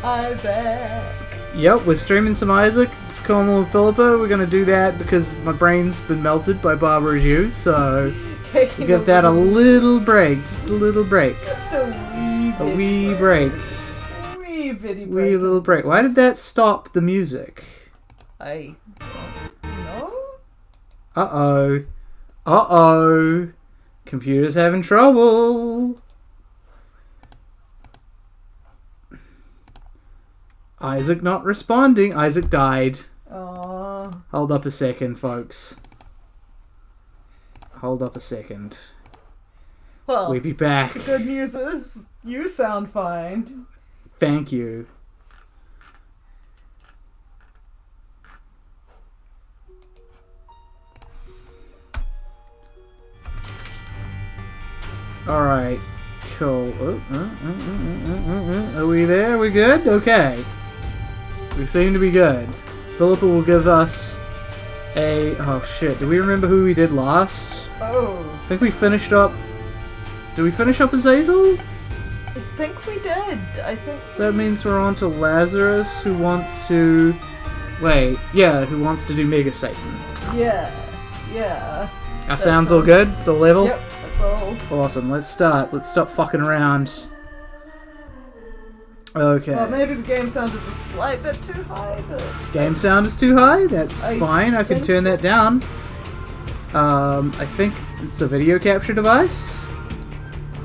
Isaac. Yep, we're streaming some Isaac. It's Cornwall and Philippa. We're gonna do that because my brain's been melted by Barbara's use, so we got that a little break, just a little break. Just a wee break. Wee bitty break. Wee little break. Why did that stop the music? I don't know. Uh-oh. Uh-oh. Computer's having trouble. Isaac not responding. Isaac died. Aww. Hold up a second, folks. Hold up a second. Well, We'll be back. the good news is you sound fine. Thank you. Alright. Cool. Are we there? We good? Okay. We seem to be good. Philippa will give us a... Oh shit, do we remember who we did last? Oh. I think we finished up... Did we finish up Azazel? I think we did. I think So that means we're on to Lazarus, who wants to... Wait, yeah, who wants to do Mega Satan. Yeah. Yeah. Our sounds all good? It's all level? Yep, that's all. Awesome, let's start. Let's stop fucking around. Okay. Well, maybe the game sound is a slight bit too high, but... Game sound is too high? That's fine, I can think turn so. that down. I think it's the video capture device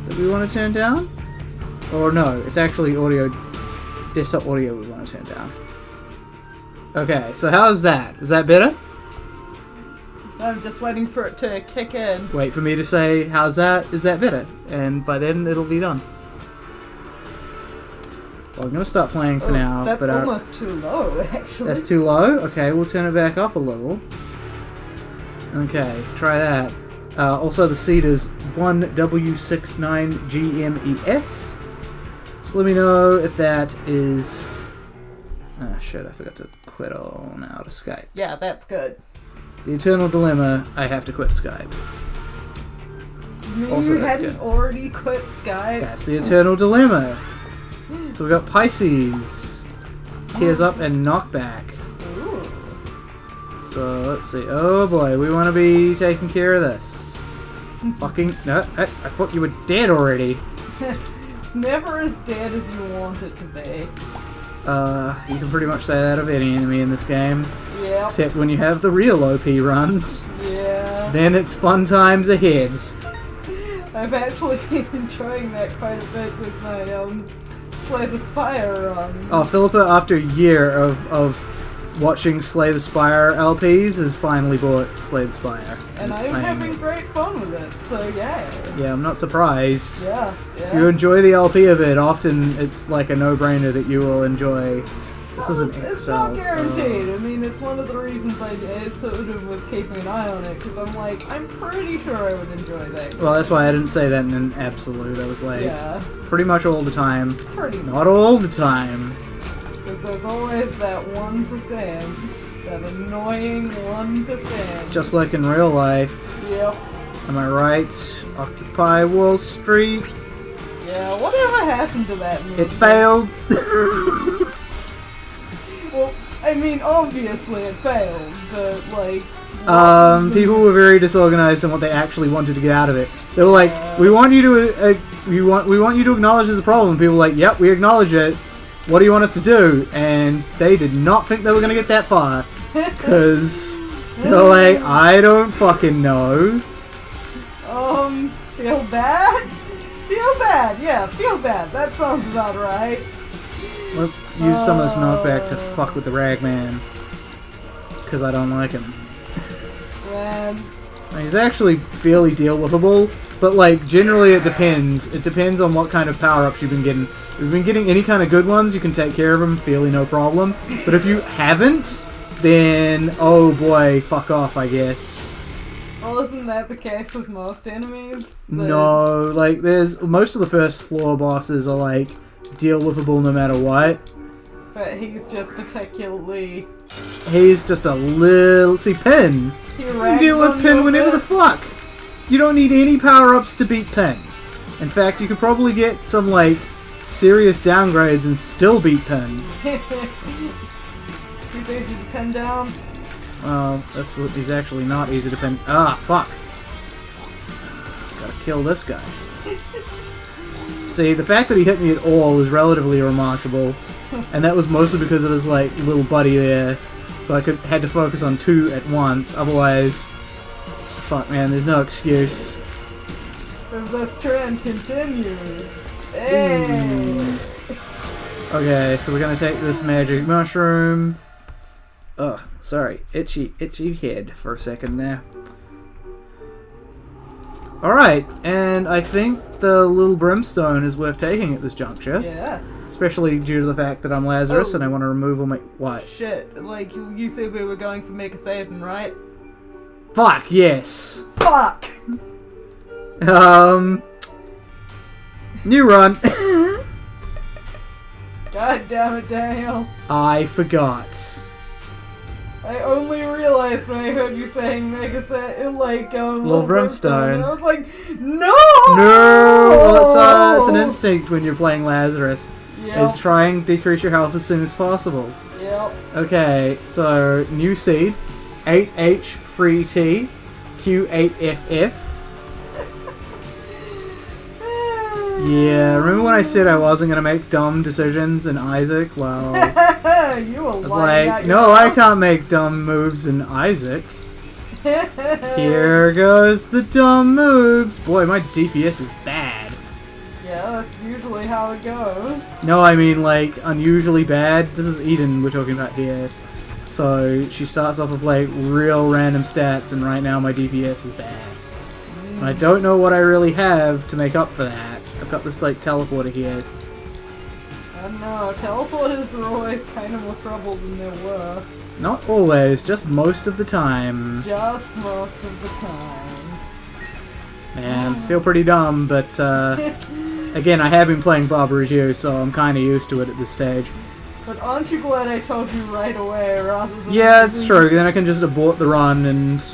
that we want to turn down? Or no, it's actually audio, desktop audio we want to turn down. Okay, so how's that? Is that better? I'm just waiting for it to kick in. Wait for me to say, how's that? Is that better? And by then it'll be done. Well, I'm going to start playing for now. That's but almost too low, actually. That's too low? Okay, we'll turn it back up a little. Okay, try that. Also, the seed is 1W69 GMES. So let me know if that is... Oh shit, I forgot to quit on out of Skype. Yeah, that's good. The Eternal Dilemma, I have to quit Skype. Also, You that's hadn't good. already quit Skype? That's the Eternal Dilemma. So we got Pisces, Tears Up, and Knockback. Ooh. So let's see. Oh boy, we want to be taking care of this. Fucking no! I thought you were dead already. It's never as dead as you want it to be. You can pretty much say that of any enemy in this game, Yep. except when you have the real OP runs. Yeah. Then it's fun times ahead. I've actually been enjoying that quite a bit with my Slay the Spire run. Oh, Philippa, after a year of watching Slay the Spire LPs, has finally bought Slay the Spire. And is I'm playing having it. great fun with it, so yeah. Yeah, I'm not surprised. Yeah, If you yeah. enjoy the LP of it, often it's like a no-brainer that you will enjoy. This is an It's XL. not guaranteed. I mean, it's one of the reasons I sort of was keeping an eye on it, because I'm like, I'm pretty sure I would enjoy that. Well, that's why I didn't say that in an absolute. I was like, Yeah, pretty much all the time. pretty much. Not all the time. Because there's always that 1%, that annoying 1%. Just like in real life. Yep. Am I right? Occupy Wall Street. Yeah, whatever happened to that movie? It failed. Well, I mean, obviously it failed, but like... People were very disorganized in what they actually wanted to get out of it. They were like, "We want you to, we want you to acknowledge there's a problem." People were like, "Yep, we acknowledge it. What do you want us to do?" And they did not think they were gonna get that far, because they're like, "I don't fucking know." Feel bad? Feel bad, yeah, feel bad. That sounds about right. Let's use some of this knockback to fuck with the Ragman, because I don't like him. Man. He's actually fairly deal-withable, but like generally it depends. It depends on what kind of power-ups you've been getting. If you've been getting any kind of good ones, you can take care of them fairly no problem. But if you haven't, then oh boy, fuck off, I guess. Well, isn't that the case with most enemies? No, like there's most of the first floor bosses are like deal-withable no matter what. But he's just particularly... He's just a little... See, Pin! He You can deal with Pin whenever the fuck! You don't need any power-ups to beat Pin. In fact, you could probably get some serious downgrades and still beat Pen. He's easy to pin down. He's actually not easy to pin. Ah, fuck. Gotta kill this guy. See, the fact that he hit me at all is relatively remarkable. And that was mostly because of his, like, little buddy there. So I had to focus on 2 at once, otherwise... Fuck, man, there's no excuse. If this trend continues... Hey! Okay, so we're gonna take this magic mushroom. Ugh, sorry. Itchy head for a second there. Alright, and I think the little brimstone is worth taking at this juncture. Yes. Especially due to the fact that I'm Lazarus and I want to remove all my... What? Shit, like, you said we were going for Mega Satan, right? Fuck, yes. Fuck! New run. God damn it, Daniel. I forgot. I only realized when I heard you saying Mega Satan, like, Little brimstone. And I was like, no! No! Well, it's an instinct when you're playing Lazarus. Yep. Is try and decrease your health as soon as possible. Yep. Okay, so new seed, 8H free T, Q8FF. Yeah, remember when I said I wasn't gonna make dumb decisions in Isaac? Well, you were I was lying like, out no, your I mouth. can't make dumb moves in Isaac. Here goes the dumb moves. Boy, my DPS is bad. Yeah, that's usually how it goes. No, I mean like unusually bad. This is Eden we're talking about here. So she starts off with like real random stats, and right now my DPS is bad. And I don't know what I really have to make up for that. I've got this like teleporter here. I don't know, teleporters are always kind of more trouble than they were. Not always, just most of the time. Just most of the time. Man, feel pretty dumb, but again, I have been playing Barbara as you, so I'm kind of used to it at this stage. But aren't you glad I told you right away rather than... Yeah, it's true. Then I can just abort the run and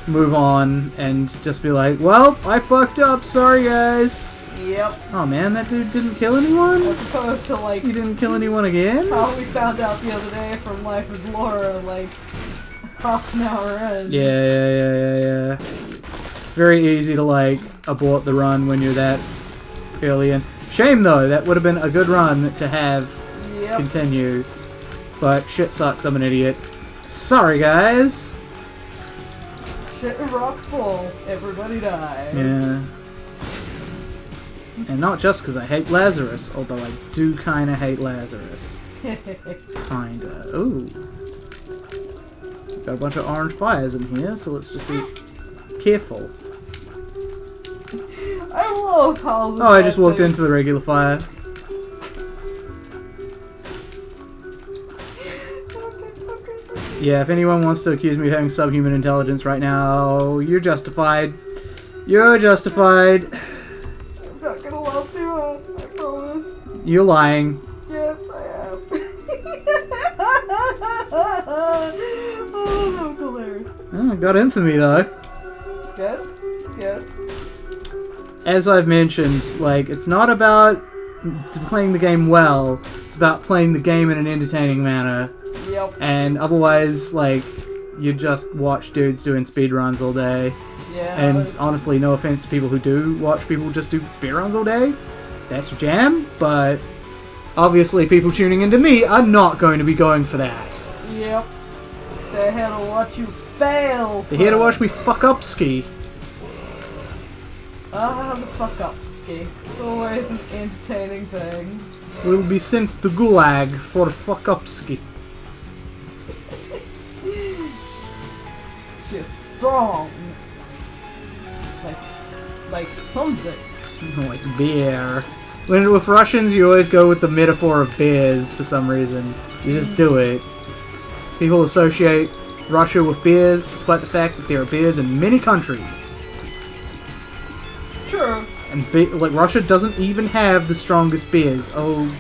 move on and just be like, well, I fucked up, sorry guys. Yep. Oh man, that dude didn't kill anyone? As opposed to like... He didn't kill anyone again? How we found out the other day from Life as Laura, like, half an hour in. Yeah. Very easy to, like, abort the run when you're that early in. Shame though, that would have been a good run to have continue. But shit sucks, I'm an idiot. Sorry guys! Shit rocks full, everybody dies. Yeah. And not just because I hate Lazarus, although I do kind of hate Lazarus. Kinda. Ooh. Got a bunch of orange fires in here, so let's just be careful. I love how... Oh, I just walked into the regular fire. Yeah, if anyone wants to accuse me of having subhuman intelligence right now, you're justified. You're justified. I'm not gonna laugh too hard, I promise. You're lying. Yes, I am. Oh, that was hilarious. Oh, got infamy though. Good? Good. As I've mentioned, like, it's not about playing the game well, it's about playing the game in an entertaining manner. Yep. And otherwise, like, you just watch dudes doing speedruns all day. Yeah. And honestly, no offense to people who do watch people just do speedruns all day. That's your jam, but obviously people tuning into me are not going to be going for that. Yep. They're here to watch you fail. They're here to watch me fuck up ski. Ah, the fuck up ski. It's always an entertaining thing. We'll be sent to Gulag for fuck up ski. She's strong. Like something. Like beer. With Russians, you always go with the metaphor of beers for some reason. You just do it. People associate Russia with beers, despite the fact that there are beers in many countries. It's true. And like Russia doesn't even have the strongest beers. Oh,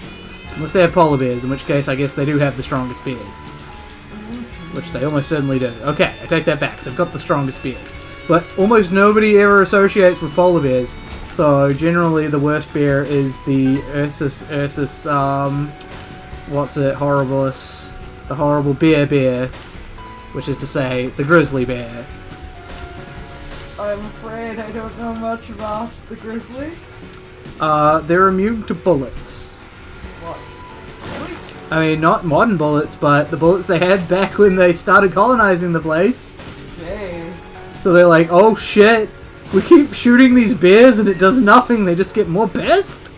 unless they have polar bears, in which case I guess they do have the strongest beers. Which they almost certainly do. Okay, I take that back. They've got the strongest beers. But almost nobody ever associates with polar bears. So generally the worst bear is the Ursus, what's it, horribilis, the horrible bear, which is to say, the grizzly bear. I'm afraid I don't know much about the grizzly. They're immune to bullets. What? Really? I mean, not modern bullets, but the bullets they had back when they started colonizing the place. Jeez. So they're like, oh shit, we keep shooting these bears and it does nothing, they just get more pissed?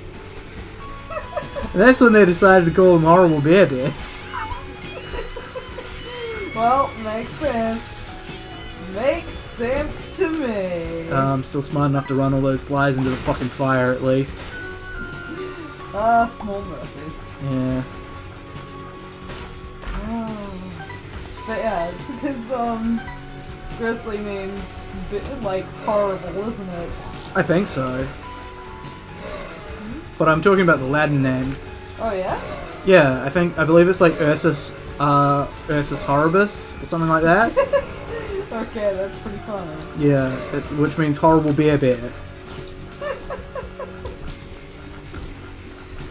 And that's when they decided to call them horrible bears. Well, makes sense. Makes sense to me. I'm still smart enough to run all those flies into the fucking fire at least. Small mercies. Yeah. Oh. But yeah, it's because, grizzly means, like, horrible, isn't it? I think so. But I'm talking about the Latin name. Oh, yeah? Yeah, I believe it's like Ursus horribus, or something like that. Okay, that's pretty funny. Yeah, which means horrible bear.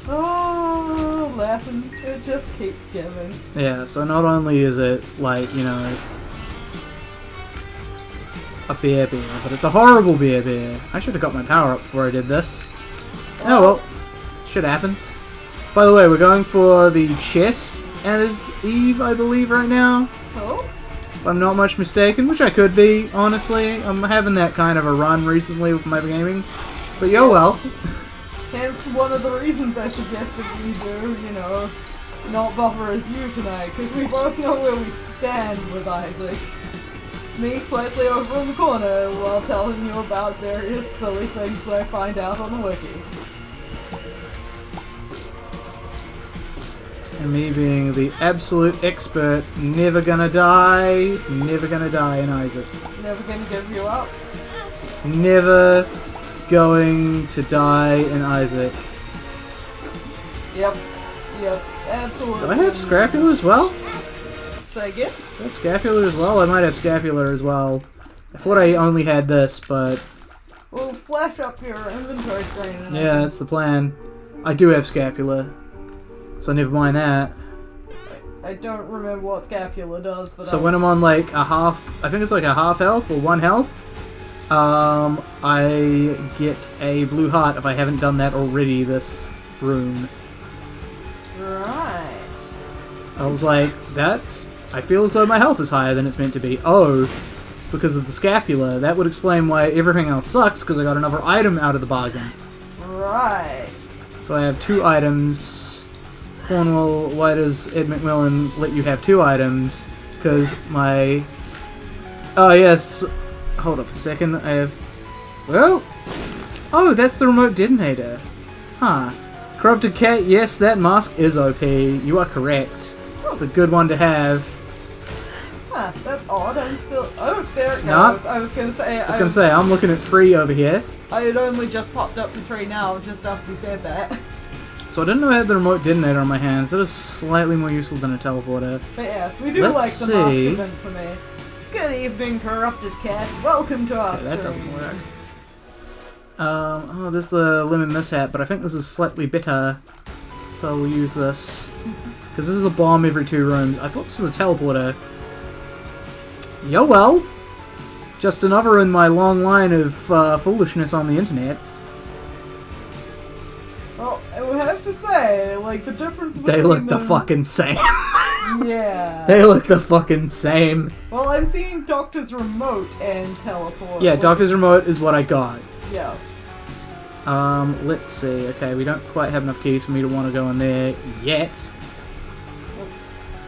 Oh, Latin. It just keeps giving. Yeah, so not only is it, like, you know, a bear, but it's a horrible bear. I should have got my power up before I did this. Oh well, shit happens. By the way, we're going for the chest as Eve, I believe, right now. Oh? If I'm not much mistaken, which I could be, honestly. I'm having that kind of a run recently with my gaming. But yo well. Hence one of the reasons I suggested we do, you know, not bother as you tonight, because we both know where we stand with Isaac. Me slightly over in the corner while telling you about various silly things that I find out on the wiki. And me being the absolute expert, never gonna die in Isaac. Never gonna give you up. Never going to die in Isaac. Yep, absolutely. Do I have Scapula as well? Say again? I have Scapula as well? I might have Scapula as well. I thought I only had this, but... We'll flash up your inventory screen. And yeah, that's the plan. I do have Scapula. So never mind that. I don't remember what Scapula does, but so when I'm on like a half... I think it's like a half health or 1 health. I get a blue heart if I haven't done that already this room. Right. I was like, that's... I feel as though my health is higher than it's meant to be. Oh, it's because of the Scapula. That would explain why everything else sucks, because I got another item out of the bargain. Right. So I have 2 items. Cornwall, why does Ed McMillan let you have 2 items? Because my... Oh, yes. Hold up a second. I have... Well... Oh, that's the remote detonator. Huh. Corrupted Cat, yes, that mask is OP. You are correct. It's a good one to have. Huh, that's odd. I'm still... Oh, there it goes. Nah. I was gonna say... I'm looking at 3 over here. I had only just popped up to 3 now, just after you said that. So I didn't know I had the remote detonator on my hands. That is slightly more useful than a teleporter. But yes, we do Let's like the see. mask event for me. Good evening, Corrupted Cat. Welcome to our Okay, that stream. doesn't work. Oh, there's the lemon mishap, but I think this is slightly better. So we'll use this. Because this is a bomb every 2 rooms. I thought this was a teleporter. Yo well. Just another in my long line of foolishness on the internet. Well, I would have to say, like, the difference between They look the them- fucking same. Yeah. They look the fucking same. Well, I'm seeing Doctor's Remote and Teleport. Yeah, Doctor's Remote is what I got. Yeah. Let's see. Okay, we don't quite have enough keys for me to want to go in there yet.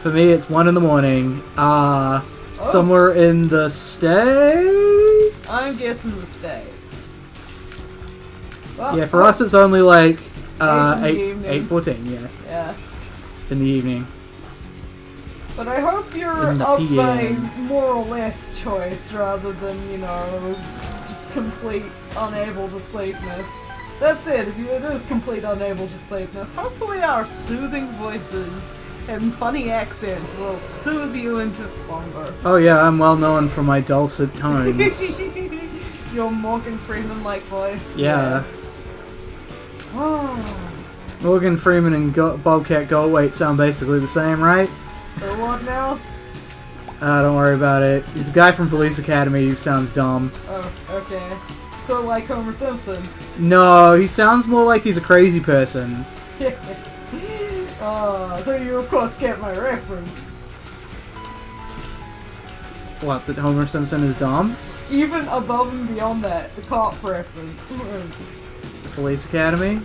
For me, it's 1 in the morning. Somewhere in the States? I'm guessing the States. Well, Yeah, for us it's only like 8:14, 8:14, yeah, Yeah. in the evening. But I hope you're In the of my PM. more or less choice rather than, you know, just complete unable to sleepness. That's it, if it is complete unable to sleepness, hopefully our soothing voices and funny accent will soothe you into slumber. Oh yeah, I'm well known for my dulcet tones. Your Morgan Freeman-like voice. Yeah. Yes. Oh. Morgan Freeman and Bobcat Goldthwait sound basically the same, right? So what now? Don't worry about it. He's a guy from Police Academy who sounds dumb. Oh, okay. So like Homer Simpson. No, he sounds more like he's a crazy person. So you of course get my reference. What, that Homer Simpson is dumb? Even above and beyond that, the cop reference. Police Academy?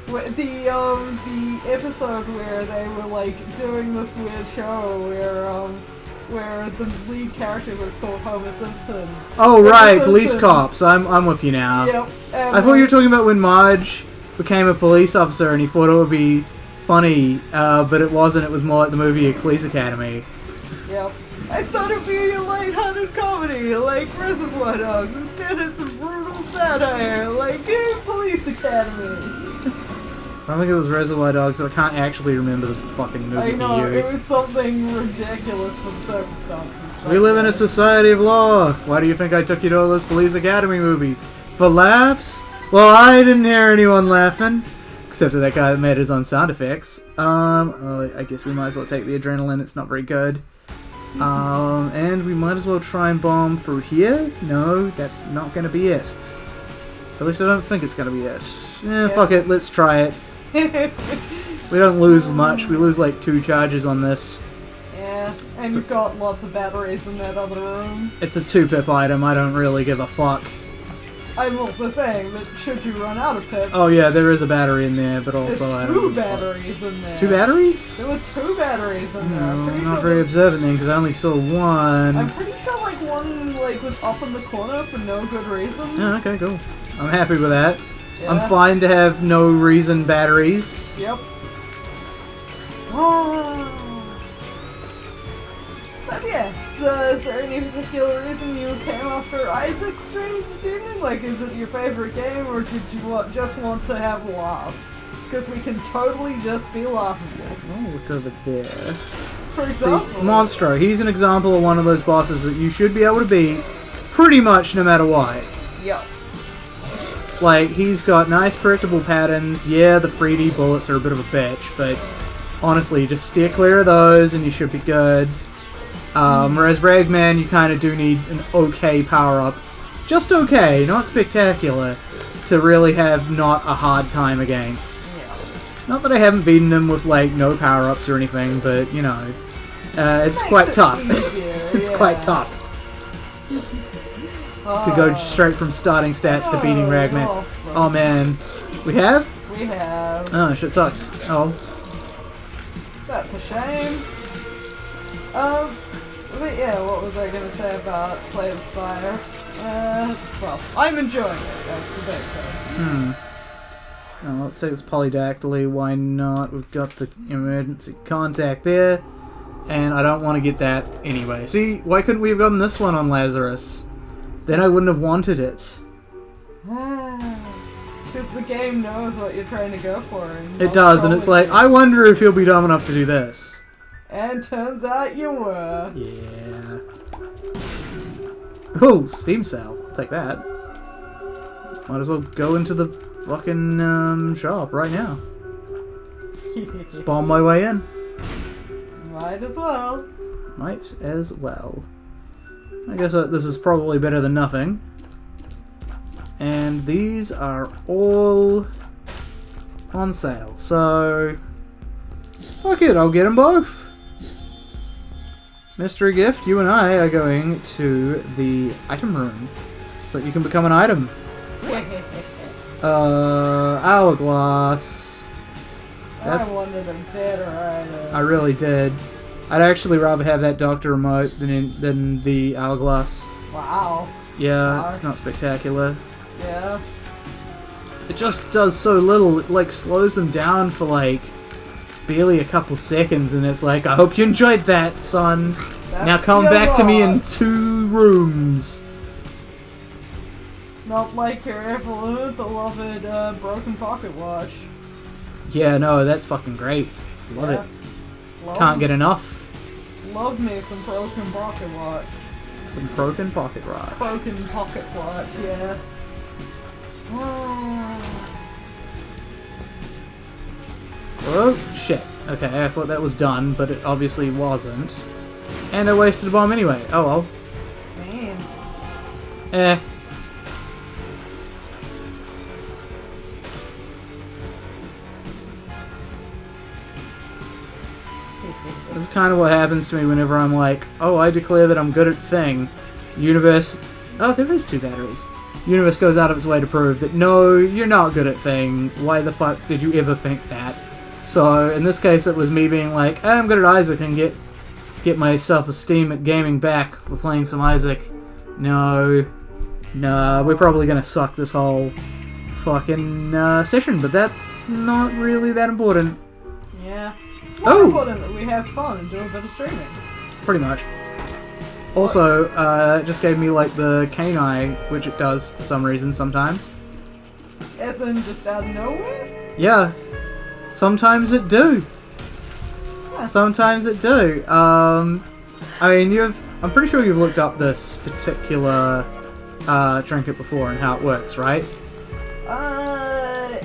The episode where they were like doing this weird show where the lead character was called Homer Simpson. Oh right, Simpson. police cops. I'm with you now. Yep. I thought you were talking about when Marge became a police officer and he thought it would be funny, but it wasn't. It was more like the movie Police Academy. Yep. I thought it'd be a light-hearted comedy, like Reservoir Dogs. Instead, it's a brutal satire, like Police Academy. I don't think it was Reservoir Dogs, but I can't actually remember the fucking movie I know, he used. it was something ridiculous for the circumstances. We live in a society of law. Why do you think I took you to all those Police Academy movies? For laughs? Well, I didn't hear anyone laughing. Except for that guy that made his own sound effects. Oh, I guess we might as well take the adrenaline. It's not very good. And we might as well try and bomb through here. No, that's not going to be it. At least I don't think it's going to be it. Yes. Fuck it. Let's try it. We don't lose much. We lose like 2 charges on this. Yeah, and you've got lots of batteries in that other room. It's a 2-pip item. I don't really give a fuck. I'm also saying that should you run out of pips... Oh yeah, there is a battery in there, but also I there's don't 2 batteries in there. 2 batteries? There were 2 batteries in there. I'm No, pretty I'm not sure very observant then, because I only saw one. I'm pretty sure like one was up in the corner for no good reason. Oh, okay, cool. I'm happy with that. Yeah. I'm fine to have no reason batteries. Yep. Oh. But yeah, so is there any particular reason you came after Isaac streams this evening? Like, is it your favorite game, or did you just want to have laughs? Because we can totally just be laughable. Oh, look over there. For example... See, Monstro, he's an example of one of those bosses that you should be able to beat pretty much no matter what. Yep. Like, he's got nice predictable patterns. Yeah, the 3D bullets are a bit of a bitch, but honestly, just steer clear of those and you should be good. Whereas Ragman, you kind of do need an okay power-up. Just okay, not spectacular, to really have not a hard time against. Yeah. Not that I haven't beaten him with, like, no power-ups or anything, but, you know, it's quite tough. It's quite tough. To go straight from starting stats to beating Ragman. Awesome. Oh man. We have? We have. Oh, shit sucks. Oh. That's a shame. But yeah, what was I gonna say about Slay the Spire? Well, I'm enjoying it, that's the big thing. Oh, let's say it's polydactyly, why not? We've got the emergency contact there. And I don't want to get that anyway. See, why couldn't we have gotten this one on Lazarus? Then I wouldn't have wanted it. Because the game knows what you're trying to go for. And It does, and it's like, I wonder if he'll be dumb enough to do this. And turns out you were. Yeah. Oh, Steam Cell. I'll take that. Might as well go into the fucking shop right now. Just bomb my way in. Might as well. Might as well. I guess this is probably better than nothing. And these are all on sale. So, fuck it, I'll get them both. Mystery gift, you and I are going to the item room so that you can become an item. Hourglass. I wanted a better item. I really did. I'd actually rather have that doctor remote than the hourglass. Wow. Yeah, it's not spectacular. Yeah. It just does so little. It like slows them down for like barely a couple seconds, and it's like, I hope you enjoyed that, son. That's now come back to me in 2 rooms. Not like your ever beloved broken pocket watch. Yeah, no, that's fucking great. Love it. Love Can't get enough. Love me some broken pocket watch. Some broken pocket rock. Broken pocket watch, yes. Oh, shit. Okay, I thought that was done, but it obviously wasn't. And I wasted a bomb anyway. Oh well. Man. Eh. This is kind of what happens to me whenever I'm like, oh, I declare that I'm good at thing. Universe... Oh, there is 2 batteries. Universe goes out of its way to prove that, no, you're not good at thing. Why the fuck did you ever think that? So, in this case, it was me being like, hey, I'm good at Isaac and get my self-esteem at gaming back for playing some Isaac. No. Nah, we're probably gonna suck this whole fucking session, but that's not really that important. Yeah. It's more important that we have fun and do a bit of streaming. Pretty much. Also, it just gave me like the cane eye, which it does for some reason sometimes. As in just out of nowhere? Yeah. Sometimes it do. Huh. Sometimes it do. I mean, I'm pretty sure you've looked up this particular trinket before and how it works, right?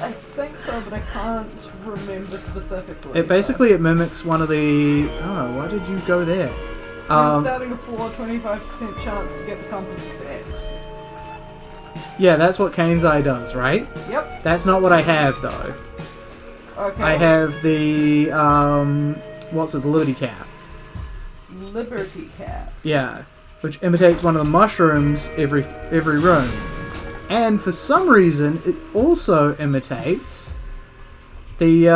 I think so, but I can't remember specifically. It basically it mimics one of the... Oh, why did you go there? When starting a floor, 25% chance to get the compass effect. Yeah, that's what Kane's Eye does, right? Yep. That's not what I have, though. Okay. I have the, what's it, the Liberty Cap. Liberty Cap. Yeah, which imitates one of the mushrooms every room. And for some reason, it also imitates the,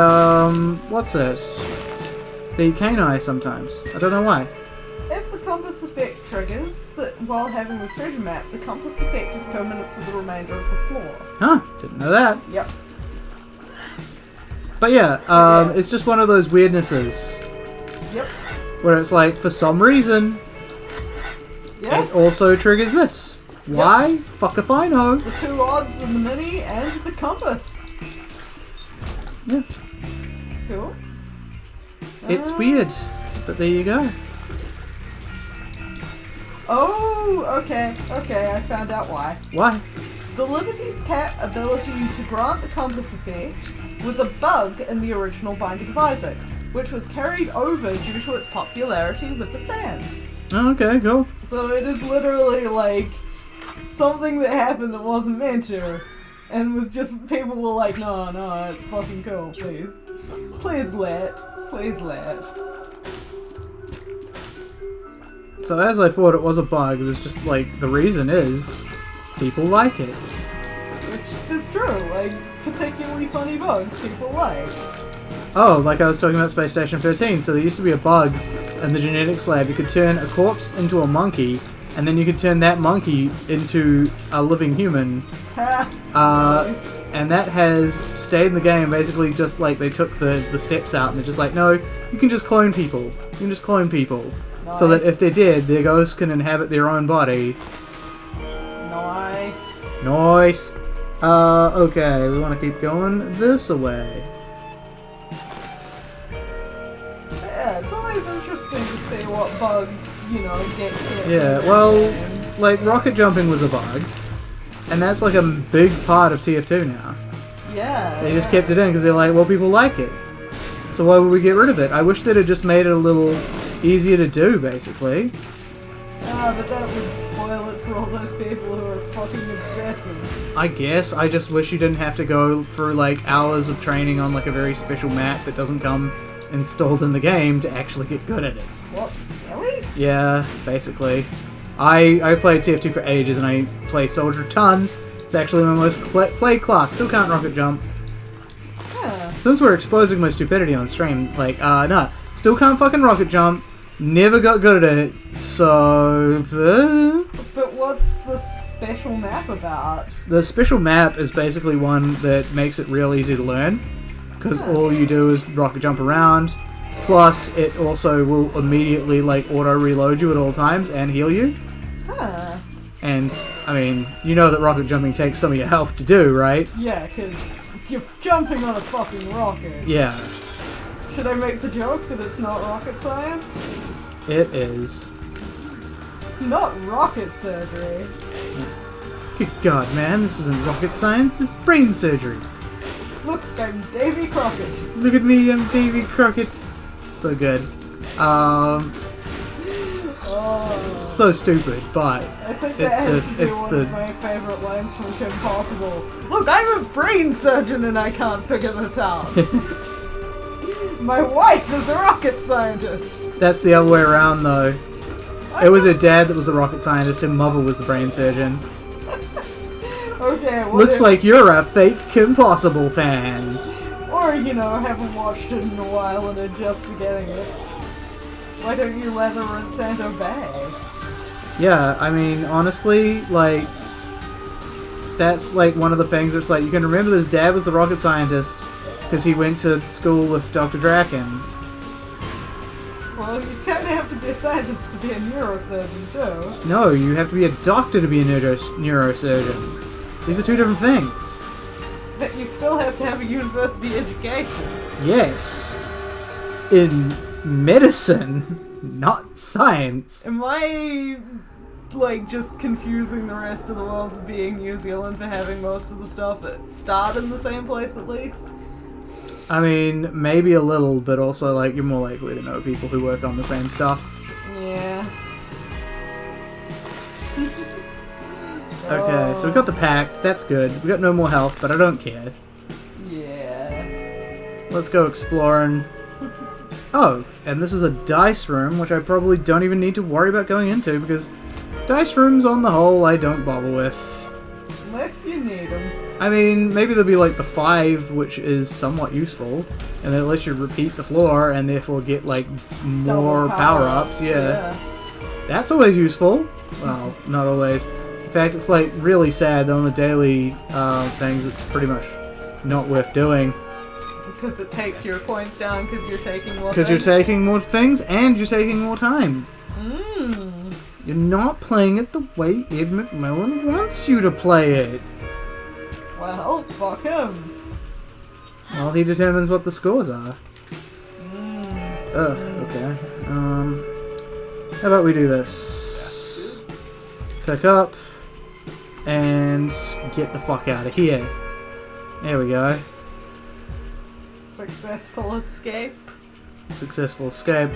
what's it? The cane eye sometimes. I don't know why. If the compass effect triggers, that while having the treasure map, the compass effect is permanent for the remainder of the floor. Huh, didn't know that. Yep. But yeah, it's just one of those weirdnesses. Yep. Where it's like, for some reason, Yeah. it also triggers this. Why? Yep. Fuck if I know. The 2 odds and the mini and the compass. Yeah. Cool. It's weird, but there you go. Oh, okay, I found out why. Why? The Liberty's Cap ability to grant the compass effect was a bug in the original Binding of Isaac, which was carried over due to its popularity with the fans. Oh, okay, cool. So it is literally like something that happened that wasn't meant to, and was just, people were like, no, it's fucking cool, please. Please let. So as I thought it was a bug, it was just like, the reason is, people like it. Which is true, like, particularly funny bugs people like. Oh, like I was talking about Space Station 13, so there used to be a bug in the genetics lab. You could turn a corpse into a monkey, and then you could turn that monkey into a living human. Nice. And that has stayed in the game, basically just like they took the steps out, and they're just like, no, you can just clone people. You can just clone people. Nice. So that if they're dead, their ghosts can inhabit their own body. Nice. Nice. Okay, we want to keep going this way. Yeah, it's always interesting to see what bugs, get hit. Yeah, well, like, rocket jumping was a bug, and that's like a big part of TF2 now. Yeah. They just kept it in because they're like, well, people like it. So why would we get rid of it? I wish they'd have just made it a little easier to do, basically. But that would spoil it for all those people who are fucking obsessives. I guess. I just wish you didn't have to go through, like, hours of training on, like, a very special map that doesn't come installed in the game to actually get good at it. What? Really? Yeah, basically. I played TF2 for ages, and I play Soldier tons. It's actually my most played class. Still can't rocket jump. Huh. Since we're exposing my stupidity on stream, like, no. Still can't fucking rocket jump. Never got good at it, so... But what's the special map about? The special map is basically one that makes it real easy to learn. Because all you do is rocket jump around. Plus, it also will immediately, like, auto-reload you at all times and heal you. Huh. And, I mean, you know that rocket jumping takes some of your health to do, right? Yeah, because you're jumping on a fucking rocket. Yeah. Should I make the joke that it's not rocket science? It is. It's not rocket surgery. Good God, man, this isn't rocket science, it's brain surgery. Look, I'm Davy Crockett. Look at me, I'm Davy Crockett. So good. So stupid, but I think that has to be one of my favorite lines from Kim Possible. Look, I'm a brain surgeon and I can't figure this out. My wife is a rocket scientist. That's the other way around, though. It was her dad that was the rocket scientist, and mother was the brain surgeon. Okay, looks like you're a fake Kim Possible fan. Or, you know, haven't watched it in a while and are just forgetting it. Why don't you let the rinse and obey? Yeah, I mean, honestly, like, that's like one of the things that's like, you can remember that his dad was the rocket scientist because he went to school with Dr. Draken. Well, you kind of have to be a scientist to be a neurosurgeon, too. No, you have to be a doctor to be a neurosurgeon. These are two different things. But you still have to have a university education. Yes. In medicine, not science. Am I, like, just confusing the rest of the world for being New Zealand for having most of the stuff that start in the same place at least? I mean, maybe a little, but also, like, you're more likely to know people who work on the same stuff. Yeah. Okay, so we got the pact. That's good. We got no more health, but I don't care. Yeah. Let's go exploring. Oh, and this is a dice room, which I probably don't even need to worry about going into, because dice rooms, on the whole, I don't bother with. Unless you need them. I mean, maybe there'll be like the 5, which is somewhat useful, and then it lets you repeat the floor and therefore get like more power-ups. Yeah. That's always useful. Well, not always. In fact, it's like really sad that on the daily things it's pretty much not worth doing. Because it takes your points down because you're taking more Because you're taking more things and you're taking more time. Mmm. You're not playing it the way Ed McMillan wants you to play it. Well, fuck him. Well, he determines what the scores are. Mmm. Okay. How about we do this? Pick up and get the fuck out of here. There we go. Successful escape. Successful escape.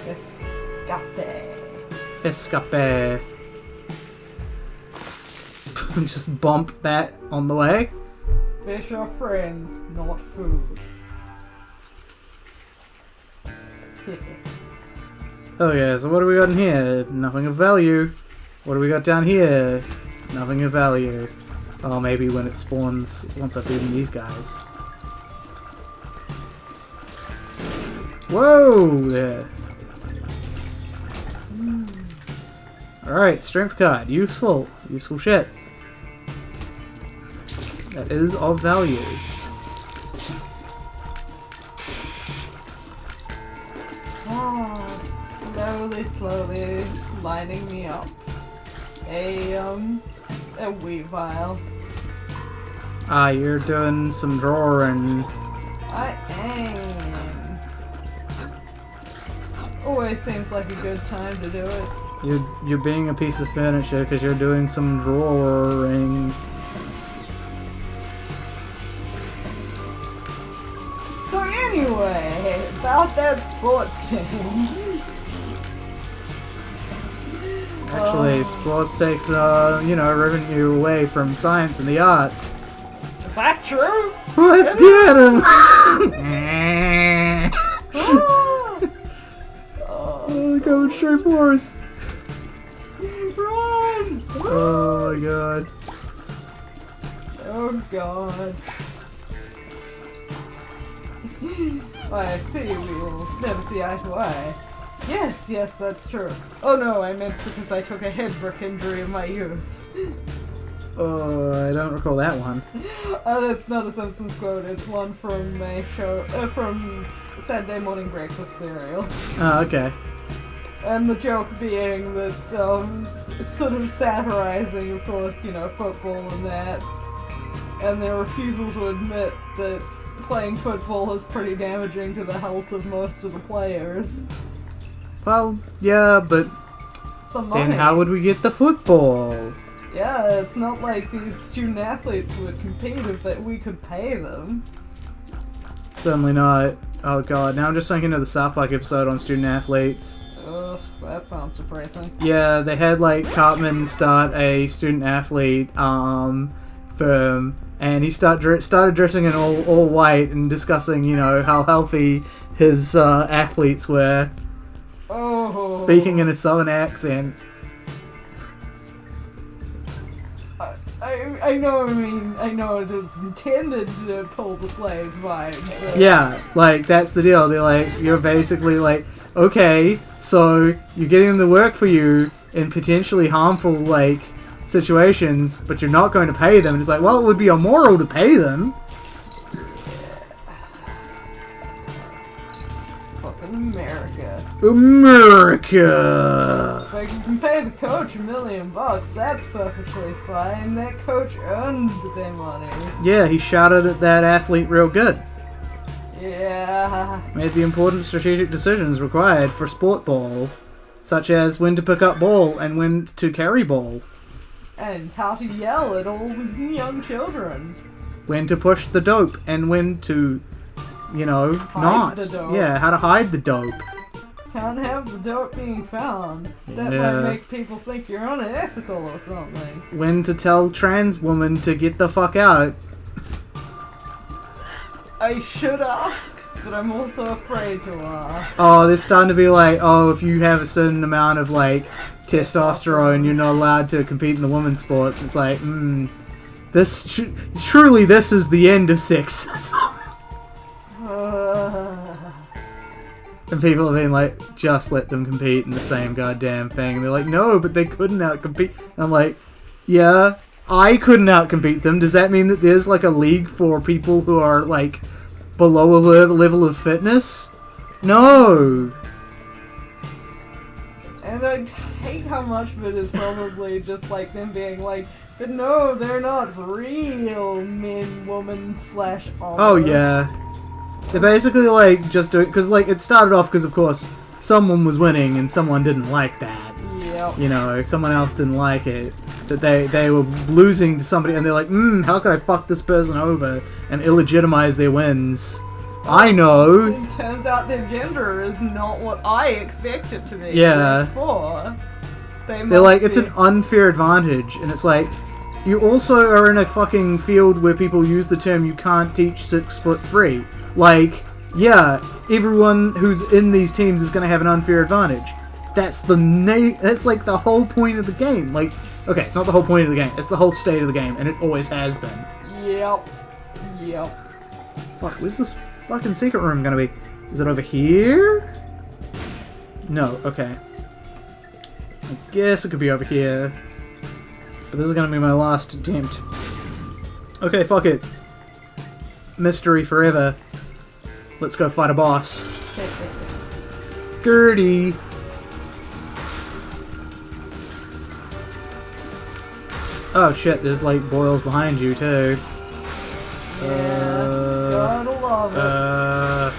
Escape. Escape. Just bump that on the way. Fish are friends, not food. Oh yeah, so what do we got in here? Nothing of value. What do we got down here? Nothing of value. Oh, maybe when it spawns once I've eaten these guys. Whoa there. Alright, strength card. Useful. Useful shit. That is of value. Slowly lining me up. A Weavile. Ah, you're doing some drawing. I am. Always seems like a good time to do it. You're being a piece of furniture because you're doing some drawing. So anyway, about that sports team. Actually, sports takes, revenue away from science and the arts. Is that true? Let's get him! Oh, going straight for us. Run! Oh my god. Oh god. I see, we will never see eye to eye. Yes, that's true. Oh no, I meant because I took a head brick injury in my youth. Oh, I don't recall that one. That's not a Simpsons quote, it's one from a show, from Saturday Morning Breakfast cereal. Oh, okay. And the joke being that, it's sort of satirizing, of course, football and that. And their refusal to admit that playing football is pretty damaging to the health of most of the players. Well, yeah, but the money. Then how would we get the football? Yeah, it's not like these student athletes would compete if we could pay them. Certainly not. Oh god, now I'm just thinking of the South Park episode on student athletes. Ugh, that sounds depressing. Yeah, they had like Cartman start a student athlete firm, and he started dressing in all white and discussing, you know, how healthy his athletes were. Oh. Speaking in a southern accent. I know, I know it is intended to pull the slave vibe, but... Yeah, like, that's the deal. They're like, you're basically like, okay, so you're getting them to work for you in potentially harmful, like, situations, but you're not going to pay them. And it's like, well, it would be immoral to pay them. Fucking America. America! Like, you can pay the coach $1 million, that's perfectly fine. That coach earned their money. Yeah, he shouted at that athlete real good. Yeah. Made the important strategic decisions required for sport ball, such as when to pick up ball and when to carry ball. And how to yell at all the young children. When to push the dope and when to, you know, not. The dope. Yeah, how to hide the dope. Can't have the dope being found. That Yeah. might make people think you're unethical or something. When to tell trans women to get the fuck out. I should ask, but I'm also afraid to ask. Oh, they're starting to be like, oh, if you have a certain amount of, like, testosterone, you're not allowed to compete in the women's sports. It's like, truly this is the end of sexism. And people have been like, just let them compete in the same goddamn thing. And they're like, no, but they couldn't outcompete. And I'm like, yeah, I couldn't outcompete them. Does that mean that there's like a league for people who are like below a level of fitness? No. And I hate how much of it is probably just like them being like, but no, they're not real men, woman / all. Oh yeah. They're basically like just doing, because like it started off because of course someone was winning and someone didn't like that. Yep. You know, someone else didn't like it. That they were losing to somebody and they're like, how can I fuck this person over and illegitimize their wins? I know. It turns out their gender is not what I expect it to be. Yeah. Therefore, They're like, it's an unfair advantage, and it's like, you also are in a fucking field where people use the term you can't teach 6 foot free. Like, yeah, everyone who's in these teams is going to have an unfair advantage. That's that's like the whole point of the game. Like, okay, it's not the whole point of the game, it's the whole state of the game, and it always has been. Yep. Fuck, where's this fucking secret room gonna be? Is it over here? No, okay. I guess it could be over here. But this is gonna be my last attempt. Okay, fuck it. Mystery forever. Let's go fight a boss. Gertie! Oh shit, there's like boils behind you too. Gotta love it.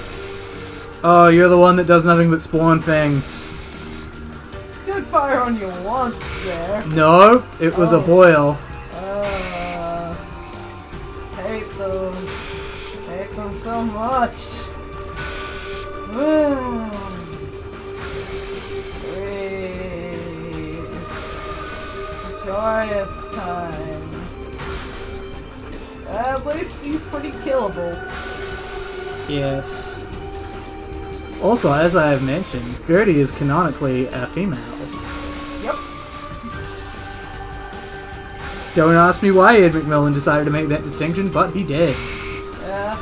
Oh, you're the one that does nothing but spawn things. Did fire on you once there. No, it was a boil. Hate those. Hate them so much. Sweet. Joyous times. At least he's pretty killable. Yes. Also, as I have mentioned, Gertie is canonically a female. Yep. Don't ask me why Ed McMillan decided to make that distinction, but he did. Yeah.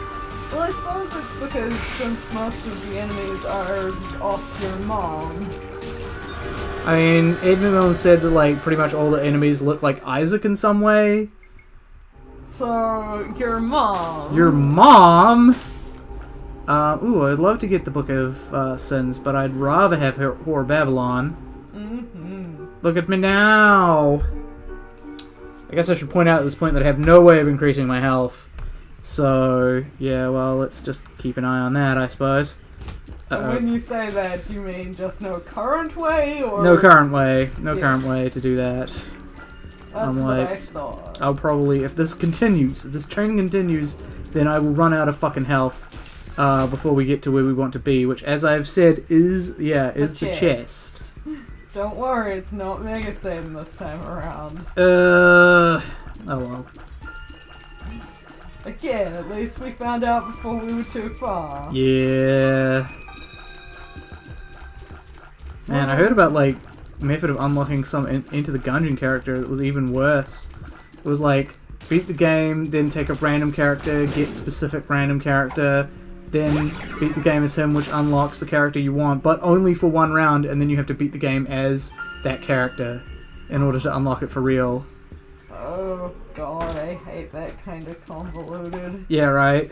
Well, I suppose it's because since most of the enemies are off your mom. I mean, Ed McMillan said that, like, pretty much all the enemies look like Isaac in some way. So, your mom. Your mom? Ooh, I'd love to get the Book of Sins, but I'd rather have Whore Babylon. Look at me now! I guess I should point out at this point that I have no way of increasing my health. So, yeah, well, let's just keep an eye on that, I suppose. And when you say that, do you mean just no current way, or no current way, no current way to do that. That's what I thought. I'll probably, if this continues, if this trend continues, then I will run out of fucking health before we get to where we want to be, which, as I've said, is the chest. Don't worry, it's not Mega Satan this time around. Oh well. Again, at least we found out before we were too far. Yeah. Man, I heard about, like, method of unlocking some into the Gungeon character that was even worse. It was like, beat the game, then take a random character, get specific random character, then beat the game as him, which unlocks the character you want, but only for one round, and then you have to beat the game as that character in order to unlock it for real. Oh god, I hate that kind of convoluted. Yeah, right.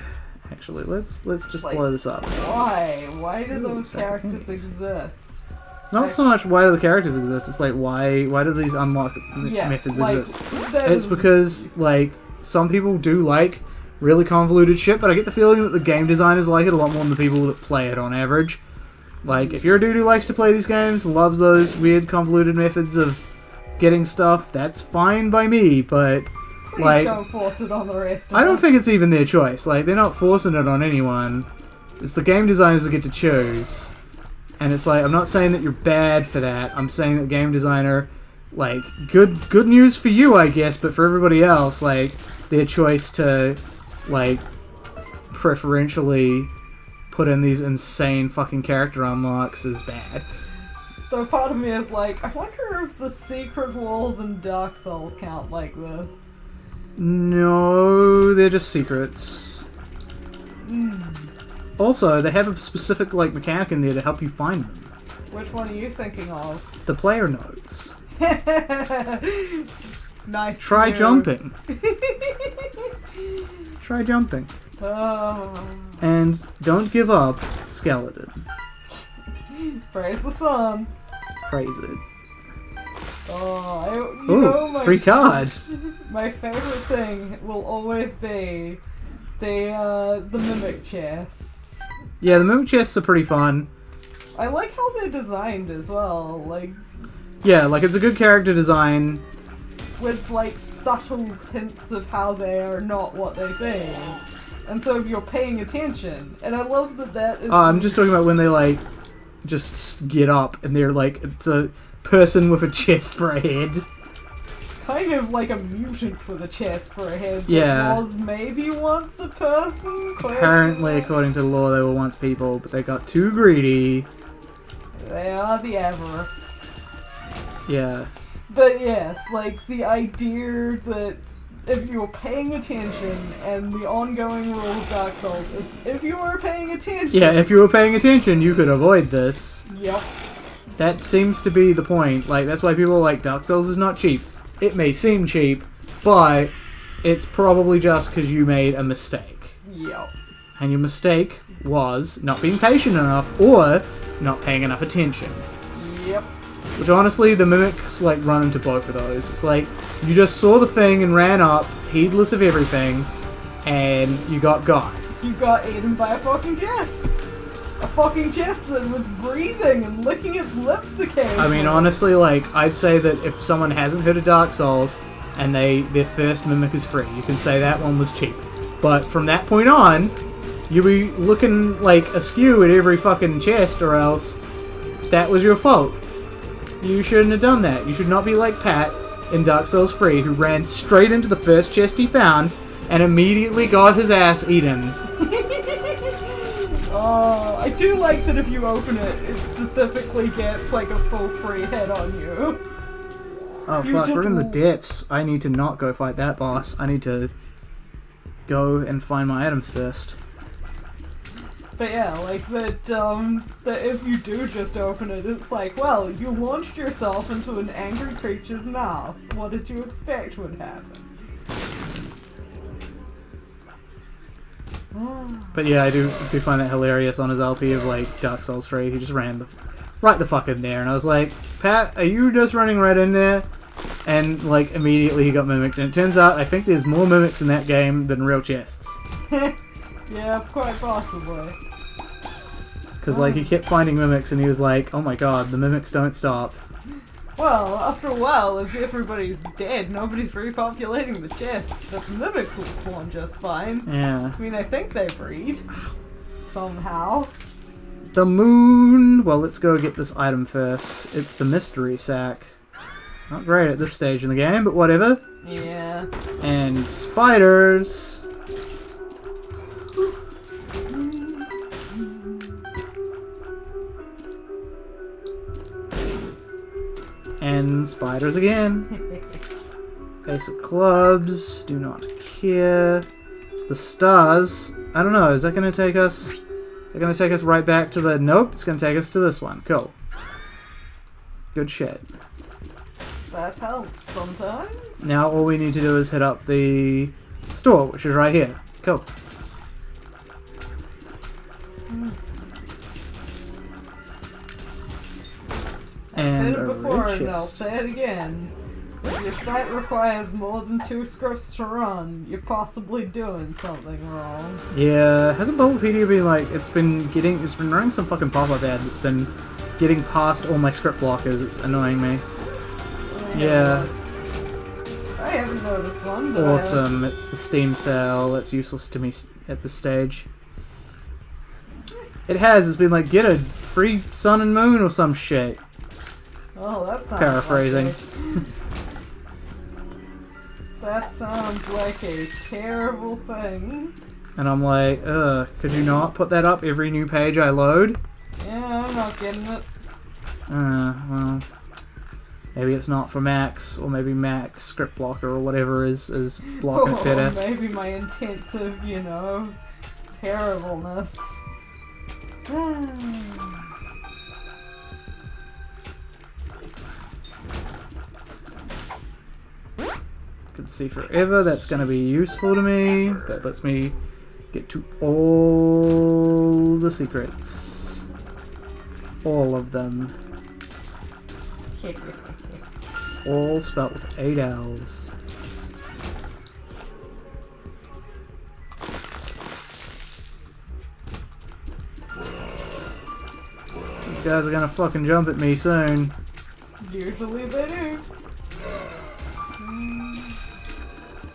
Actually, let's just like, blow this up. Why? Why do those characters exist? It's not so much why do the characters exist, it's like why do these unlock methods exist? It's because, like, some people do like really convoluted shit, but I get the feeling that the game designers like it a lot more than the people that play it on average. Like, if you're a dude who likes to play these games, loves those weird convoluted methods of getting stuff, that's fine by me, but please like, don't force it on the rest of I don't us. think it's even their choice. Like, they're not forcing it on anyone. It's the game designers that get to choose. And it's like, I'm not saying that you're bad for that. I'm saying that game designer, like, good news for you, I guess, but for everybody else, like, their choice to, like, preferentially put in these insane fucking character unlocks is bad. Though part of me is like, I wonder if the secret walls in Dark Souls count like this. No, they're just secrets. Mm. Also, they have a specific, like, mechanic in there to help you find them. Which one are you thinking of? The player notes. Nice. Try jumping. Try jumping. Oh. And don't give up, skeleton. Praise the sun. Praise it. Oh, Ooh, free card. My favorite thing will always be the mimic chests. Yeah, the mimic chests are pretty fun. I like how they're designed as well, like... Yeah, like, it's a good character design. With, like, subtle hints of how they are not what they say. And so if you're paying attention, and I love that is... I'm just talking about when they, like, just get up, and they're, like, it's a person with a chest for a head. Kind of like a mutant with a chest for a head. Yeah. That was maybe once a person? Apparently, according to the law, they were once people, but they got too greedy. They are the avarice. Yeah. But yes, like, the idea that if you're paying attention, and the ongoing rule of Dark Souls is if you are paying attention... Yeah, if you were paying attention, you could avoid this. Yep. That seems to be the point. Like, that's why people are like, Dark Souls is not cheap. It may seem cheap, but it's probably just because you made a mistake. Yep. And your mistake was not being patient enough, or not paying enough attention. Yep. Which, honestly, the mimics, like, run into both of those. It's like, you just saw the thing and ran up, heedless of everything, and you got got. You got eaten by a fucking chest. A fucking chest that was breathing and licking its lips occasionally. I mean, honestly, like, I'd say that if someone hasn't heard of Dark Souls, and their first mimic is free, you can say that one was cheap. But from that point on, you'll be looking, like, askew at every fucking chest, or else that was your fault. You shouldn't have done that. You should not be like Pat in Dark Souls 3, who ran straight into the first chest he found and immediately got his ass eaten. Oh, I do like that if you open it, it specifically gets like a full free head on you. Oh You fuck, just we're in the depths. I need to not go fight that boss. I need to go and find my items first. But yeah, like that if you do just open it, it's like, well, you launched yourself into an angry creature's mouth. What did you expect would happen? But yeah, I do find that hilarious on his LP of, like, Dark Souls 3. He just ran right the fuck in there, and I was like, Pat, are you just running right in there? And, like, immediately he got mimicked, and it turns out I think there's more mimics in that game than real chests. Yeah, quite possibly. Because, like, he kept finding mimics and he was like, oh my god, the mimics don't stop. Well, after a while, if everybody's dead, nobody's repopulating the chest, but the mimics will spawn just fine. Yeah. I mean, I think they breed. Somehow. The moon! Well, let's go get this item first. It's the mystery sack. Not great at this stage in the game, but whatever. Yeah. And spiders! And spiders again. Ace of clubs, do not care. The stars, I don't know, is that going to take us... Is that going to take us right back to the... Nope, it's going to take us to this one. Cool. Good shit. That helps sometimes. Now all we need to do is hit up the store, which is right here. Cool. And I've said a it before red and I'll chest. say it again. If your site requires more than 2 scripts to run, you're possibly doing something wrong. Yeah, hasn't Bubblepedia been like, it's been running some fucking pop-up ad that's been getting past all my script blockers, it's annoying me. Yeah. I haven't noticed one, but Awesome, it's the Steam sale, that's useless to me at this stage. It has, it's been like, get a free sun and moon or some shit. Oh, that sounds Paraphrasing. Like that sounds like a terrible thing. And I'm like, could you not put that up every new page I load? Yeah, I'm not getting it. Well, maybe it's not for Macs, or maybe Mac script blocker or whatever is blocking it better. Maybe my intensive, you know, terribleness. Could see forever, that's going to be useful to me. That lets me get to all the secrets. All of them. All spelt with 8 L's. These guys are gonna fucking jump at me soon. Usually they do.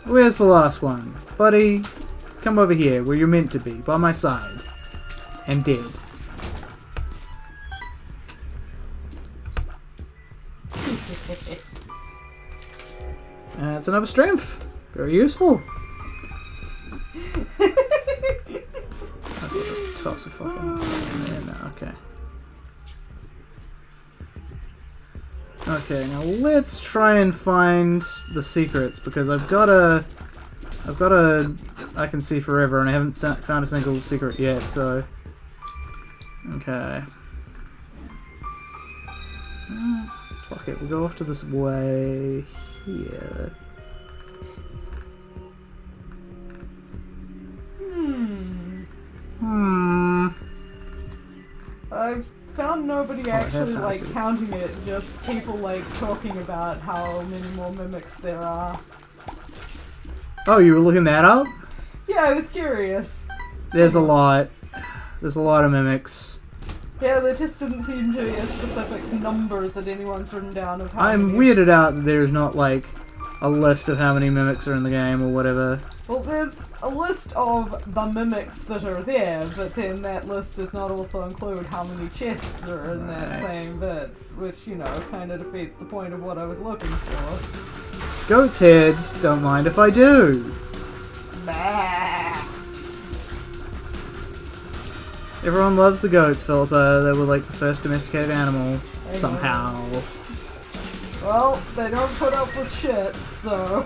Where's the last one? Buddy, come over here where you're meant to be, by my side. And dead. That's another strength. Very useful. Might as well just toss a fucking... Yeah, no, okay. Okay, now let's try and find the secrets, because I've got a I can see forever, and I haven't found a single secret yet, so... Okay. Fuck it, we'll go off to this way here. I've found nobody actually have like houses. counting it, just people like talking about how many more mimics there are. Oh, you were looking that up? Yeah, I was curious. There's a lot. There's a lot of mimics. Yeah, there just didn't seem to be a specific number that anyone's written down of how I'm many. weirded out that there's not like a list of how many mimics are in the game or whatever. Well, there's a list of the mimics that are there, but then that list does not also include how many chests are in that Right. same bits, which, you know, kind of defeats the point of what I was looking for. Goat's heads, don't mind if I do. Bah. Everyone loves the goats, Philippa. They were like the first domesticated animal. I know. Somehow. Well, they don't put up with shit, so...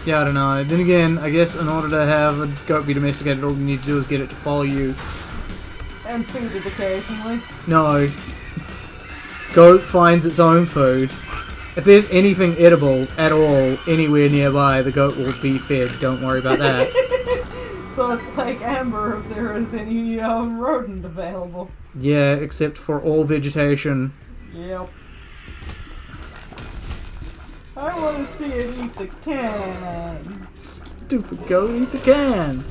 Yeah, I don't know. Then again, I guess in order to have a goat be domesticated, all you need to do is get it to follow you. And feed it occasionally. No. Goat finds its own food. If there's anything edible at all anywhere nearby, the goat will be fed. Don't worry about that. So it's like Amber if there is any rodent available. Yeah, except for all vegetation. Yep. I want to see it eat the can. Stupid goat, eat the can.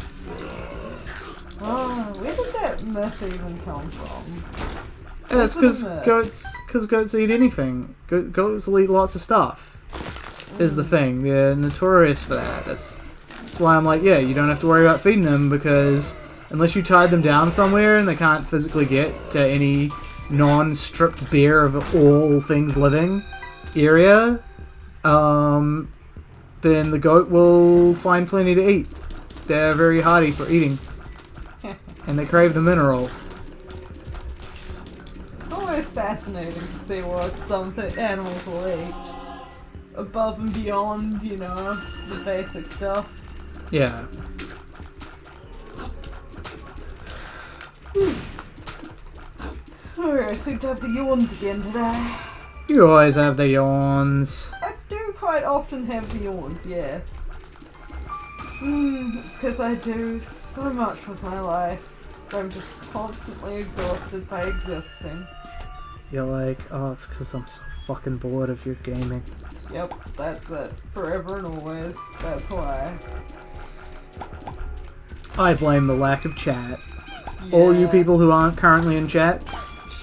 Oh, where did that myth even come from? Yeah, it's What's the because goats eat anything. Goats will eat lots of stuff. Is the thing. They're notorious for that. That's why I'm like, yeah, you don't have to worry about feeding them, because unless you tied them down somewhere and they can't physically get to any non-stripped bare of all things living area, then the goat will find plenty to eat. They're very hardy for eating. And they crave the mineral. It's always fascinating to see what some animals will eat. Just above and beyond, you know, the basic stuff. Yeah. Alright, I seem to have the yawns again today. You always have the yawns. I do quite often have the yawns, yes. It's because I do so much with my life. I'm just constantly exhausted by existing. You're like, oh, it's because I'm so fucking bored of your gaming. Yep, that's it. Forever and always. That's why. I blame the lack of chat. Yeah. All you people who aren't currently in chat,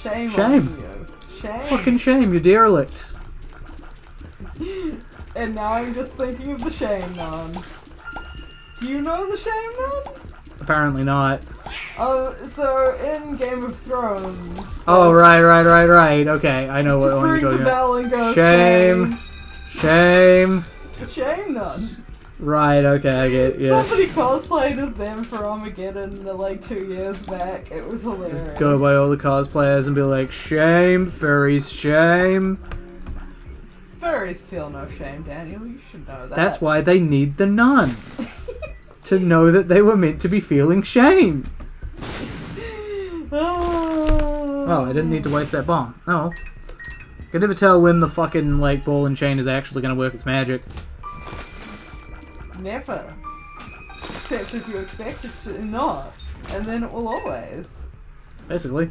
Shame shame. on you. Shame. Fucking shame, you're derelict. And now I'm just thinking of the shame nun. Do you know the shame nun? Apparently not. Oh, so in Game of Thrones. Oh, right. Okay, I know what Just one you're rings talking a about. bell and goes, Shame. Shame. Shame nun. Right, okay, I get yeah. Somebody cosplayed as them for Armageddon like 2 years back. It was hilarious. Just go by all the cosplayers and be like, shame, furries, shame. Furries feel no shame, Daniel. You should know that. That's why they need the nun. To know that they were meant to be feeling shame. Oh, I didn't need to waste that bomb. Oh. I can never tell when the fucking, like, ball and chain is actually going to work its magic. Never. Except if you expect it to not. And then it will always. Basically.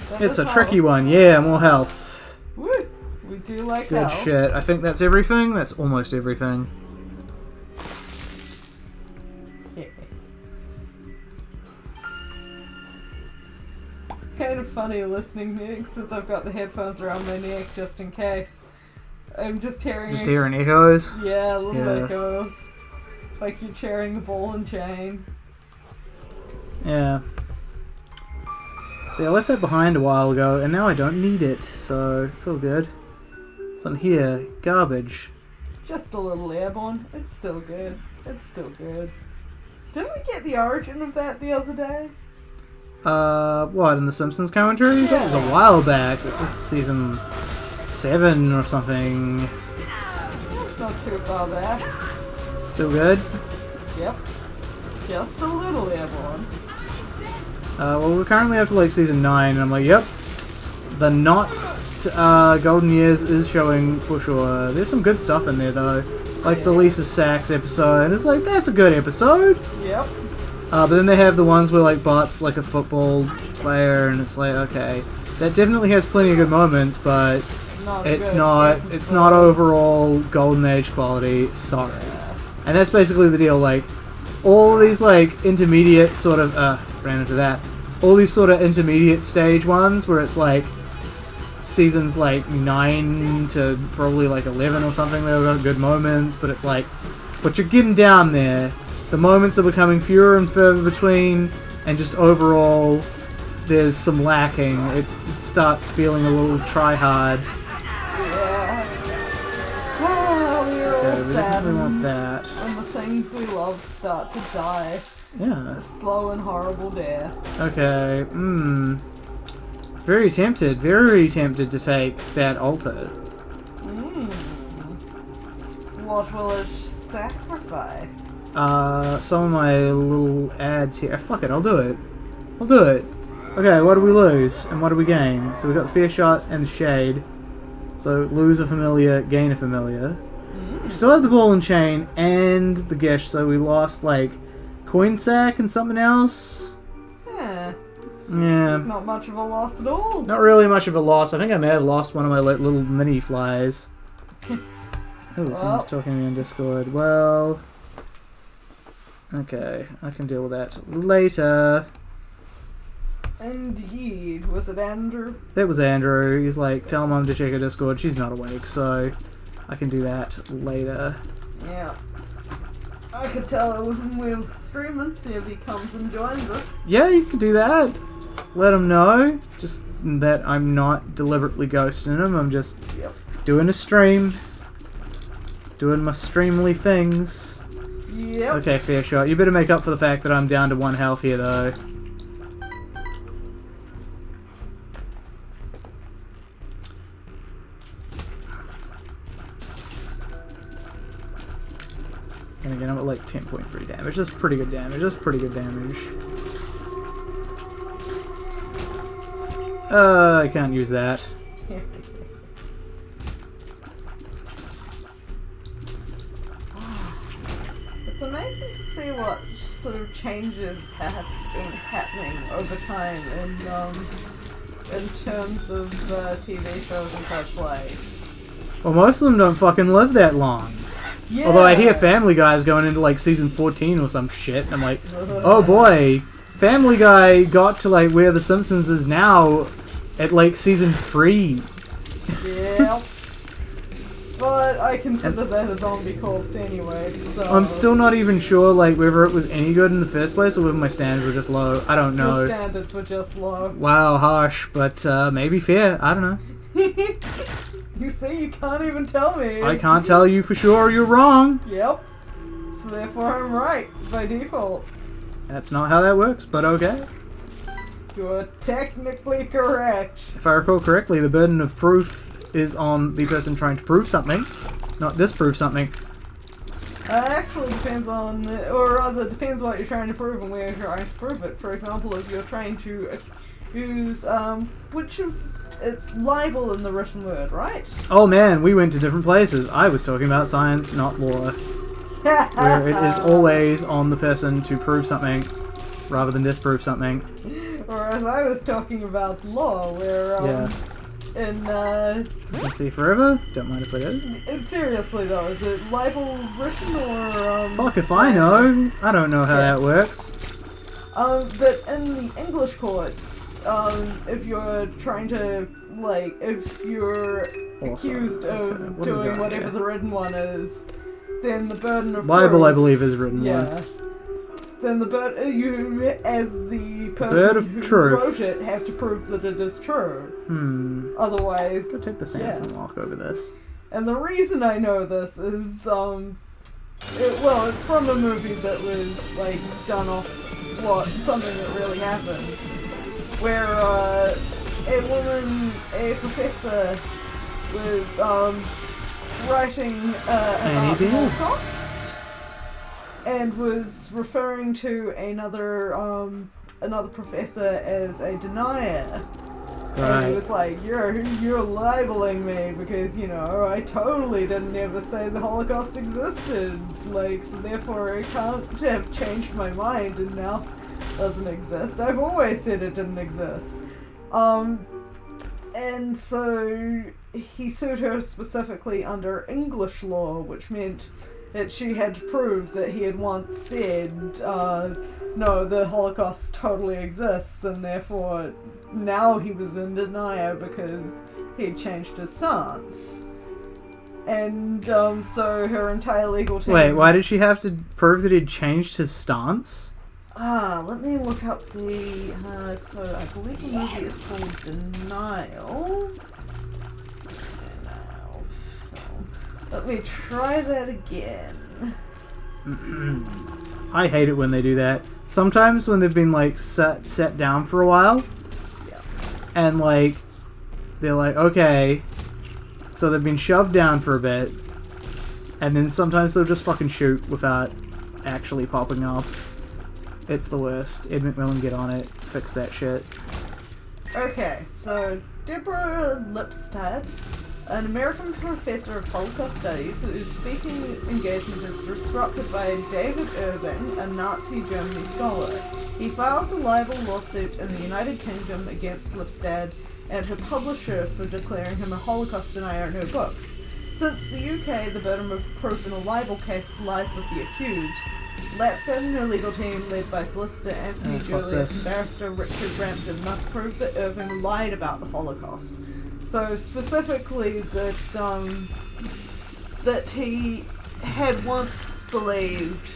That It's is a tricky one. Yeah, more health. Woo! We do like Good health. shit. I think that's everything. That's almost everything. Yeah. It's kind of funny listening to since I've got the headphones around my neck just in case. I'm just hearing... Just hearing echoes? Yeah, little Yeah. echoes. Like you're sharing the ball and chain. Yeah. See, I left that behind a while ago, and now I don't need it, so it's all good. It's on here. Garbage. Just a little airborne. It's still good. It's still good. Didn't we get the origin of that the other day? What, in the Simpsons commentaries? That was a while back. It was season 7 or something. That's not too far back. Still good? Yep. Just a little airborne. Well, we're currently up to like season 9, and I'm like, yep. The not Golden Years is showing for sure. There's some good stuff in there though. Like the Lisa Sachs episode, and it's like, that's a good episode. Yep. But then they have the ones where like Bart's like a football player, and it's like, okay, that definitely has plenty of good moments, but it's not overall Golden Age quality. Sorry. Yeah. And that's basically the deal. Like all these like intermediate sort of ran into that. All these sort of intermediate stage ones where it's like seasons like 9 to probably like 11 or something, they've got good moments, but it's like, but you're getting down there. The moments are becoming fewer and further between, and just overall, there's some lacking. It starts feeling a little try-hard. Yeah. Oh, we're all We sad definitely want that. when the things we love start to die. Yeah. A slow and horrible death. Okay, very tempted to take that altar. What will it sacrifice? Some of my little ads here. Fuck it, I'll do it. Okay, what do we lose and what do we gain? So we got the Fear Shot and the Shade. So lose a familiar, gain a familiar. We still have the Ball and Chain and the Gish, so we lost like Coin Sack and something else. Yeah. Yeah. It's not much of a loss at all. Not really much of a loss. I think I may have lost one of my little mini flies. Oh, someone's talking to me on Discord. Well, Okay, I can deal with that later. Indeed. Was it Andrew? It was Andrew. He's like, tell Mum to check her Discord. She's not awake, so I can do that later. Yeah. I could tell it was when we were streaming, see if he comes and joins us. Yeah, you can do that. Let him know. Just that I'm not deliberately ghosting him. I'm just doing a stream. Doing my streamly things. Yep. Okay, fair shot. You better make up for the fact that I'm down to 1 health here, though. And again, I'm at like 10.3 damage. That's pretty good damage. That's pretty good damage. I can't use that. It's amazing to see what sort of changes have been happening over time in terms of TV shows and such like. Well, most of them don't fucking live that long. Yeah. Although I hear Family Guy is going into like season 14 or some shit. And I'm like, oh boy, Family Guy got to like where The Simpsons is now at like season 3. Yeah. But I consider that a zombie corpse anyway, so... I'm still not even sure like whether it was any good in the first place or whether my standards were just low. I don't know. Your standards were just low. Wow, harsh, but maybe fair. I don't know. You see, you can't even tell me. I can't tell you for sure you're wrong. Yep. So therefore I'm right, by default. That's not how that works, but okay. You're technically correct. If I recall correctly, the burden of proof is on the person trying to prove something, not disprove something. Actually depends on, or rather depends what you're trying to prove and where you're trying to prove it. For example, if you're trying to use, which is, it's libel in the written word, right? Oh man, we went to different places. I was talking about science, not law. Where it is always on the person to prove something, rather than disprove something. Whereas I was talking about law, where, Let's see, forever? Don't mind if I do. Seriously though, is it libel written or, Fuck if I know. I don't know how that works. But in the English courts, if you're trying to, like, if you're accused of doing whatever the written one is, then the burden of libel, proof, I believe, is written one. Then the you, as the Bird person of who truth. wrote it, have to prove that it is true. Otherwise, Go take the Samson walk over this. And the reason I know this is, it's from a movie that was, like, done off something that really happened. Where, a professor was, writing, about the Holocaust, and was referring to another professor as a denier. Right. And he was like, you're libeling me because, you know, I totally didn't ever say the Holocaust existed. Like, so therefore I can't have changed my mind and now doesn't exist. I've always said it didn't exist. And so he sued her specifically under English law, which meant that she had to prove that he had once said, no, the Holocaust totally exists, and therefore now he was in denial because he'd changed his stance. And so her entire legal team... Wait, why did she have to prove that he'd changed his stance? Let me look up the... so I believe the movie is called Denial. Let me try that again. I hate it when they do that. Sometimes when they've been like set down for a while, and like they're like, okay, so they've been shoved down for a bit, and then sometimes they'll just fucking shoot without actually popping up. It's the worst. Ed McMillan, get on it. Fix that shit. Okay, so Deborah Lipstadt, an American professor of Holocaust studies whose speaking engagement is disrupted by David Irving, a Nazi Germany scholar. He files a libel lawsuit in the United Kingdom against Lipstadt and her publisher for declaring him a Holocaust denier in her books. Since the UK, the burden of proof in a libel case lies with the accused. Lapstead and her legal team, led by Solicitor Anthony Julius and Barrister Richard Brampton, must prove that Irving lied about the Holocaust. So specifically that he had once believed,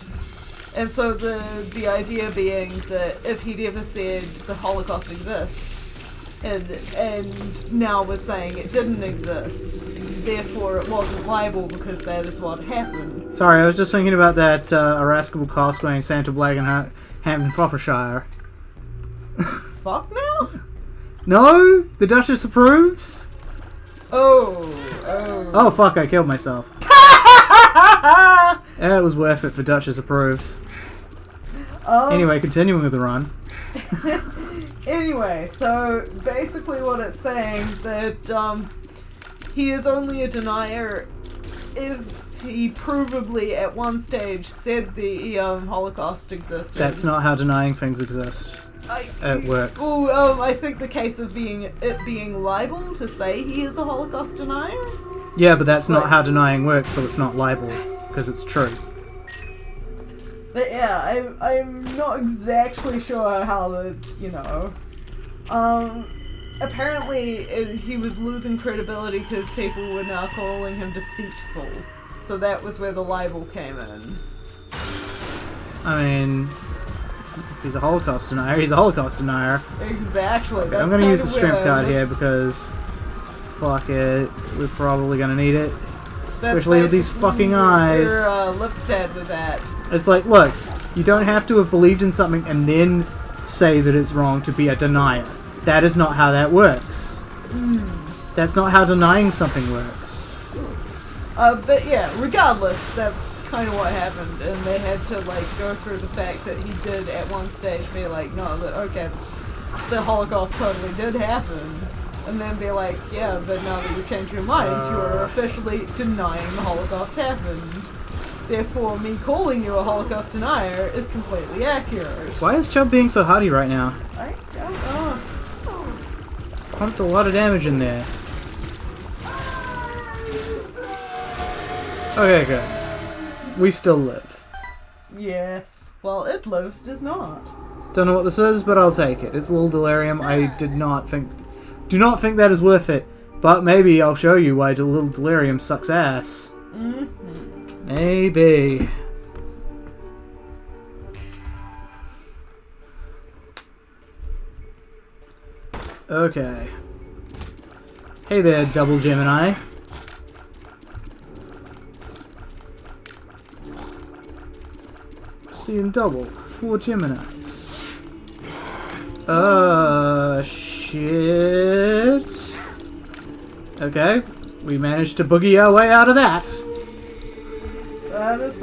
and so the idea being that if he'd ever said the Holocaust exists, and now was saying it didn't exist, therefore it wasn't libel because that is what happened. Sorry, I was just thinking about that irascible Cosquane Santa Blag and Hampton Forfarshire. Fuck now? No? The Duchess approves? Oh, fuck, I killed myself. Yeah, it was worth it for Duchess approves. Anyway, continuing with the run. Anyway, so basically what it's saying that he is only a denier if he provably at one stage said the Holocaust existed. That's not how denying things exist. It works. Oh, I think the case of it being libel to say he is a Holocaust denier? Yeah, but that's not how denying works, so it's not libel, because it's true. But yeah, I'm not exactly sure how that's, apparently he was losing credibility because people were now calling him deceitful. So that was where the libel came in. I mean, if he's a Holocaust denier, he's a Holocaust denier. Exactly. Okay, I'm going to use the strength card here because, fuck it, we're probably going to need it. Especially with these fucking eyes. Where Lipstead was at. It's like, look, you don't have to have believed in something and then say that it's wrong to be a denier. That is not how that works. That's not how denying something works. But yeah, regardless, that's kind of what happened, and they had to go through the fact that he did at one stage be like, no, okay, the Holocaust totally did happen. And then be like, yeah, but now that you've changed your mind, you are officially denying the Holocaust happened. Therefore, me calling you a Holocaust denier is completely accurate. Why is Chubb being so hardy right now? I don't know. Pumped a lot of damage in there. Okay, good. We still live. Yes. Well, it lives does not. Don't know what this is, but I'll take it. It's a little delirium. I do not think that is worth it. But maybe I'll show you why the little delirium sucks ass. Maybe. Okay. Hey there, double Gemini. Seeing double. 4 Geminis. Shit. Okay. We managed to boogie our way out of that. That is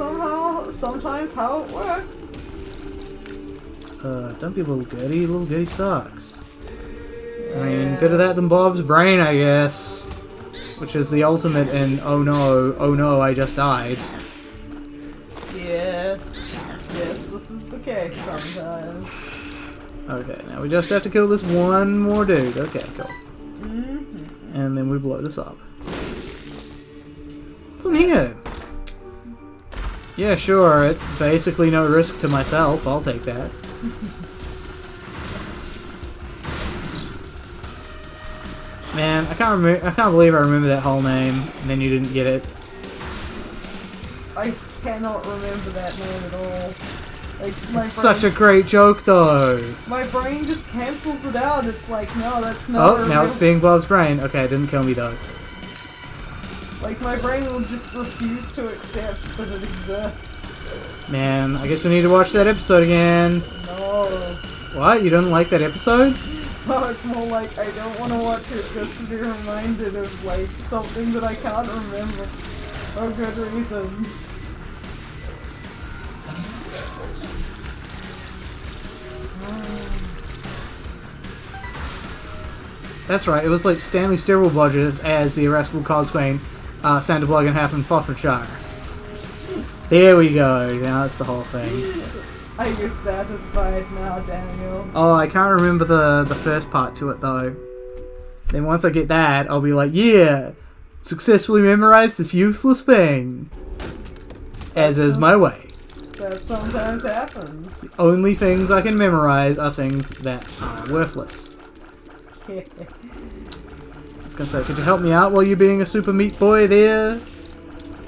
sometimes how it works. Don't be a little goody. Little goody sucks. I mean, better that than Bob's brain, I guess. Which is the ultimate in, oh no, I just died. Yes, this is the case sometimes. Okay, now we just have to kill this one more dude. Okay, cool. And then we blow this up. What's in here? Yeah, sure, it's basically no risk to myself. I'll take that. Man, I can't believe I remember that whole name, and then you didn't get it. I cannot remember that name at all. It's such a great joke, though. My brain just cancels it out. It's like, no, that's not. Oh, now it's being Bob's brain. Okay, it didn't kill me though. My brain will just refuse to accept that it exists. Man, I guess we need to watch that episode again. No. What? You don't like that episode? No, it's more like I don't want to watch it just to be reminded of something that I can't remember for good reason. That's right, it was like Stanley Sterile Bludgers as the irascible Codswain, Santa Blug and Half in Forfarshire. There we go, now that's the whole thing. Are you satisfied now, Daniel? Oh, I can't remember the first part to it though. Then once I get that, I'll be like, yeah! Successfully memorized this useless thing! As is my way. That sometimes happens. The only things I can memorize are things that are worthless. I was gonna say, could you help me out while you're being a super meat boy there?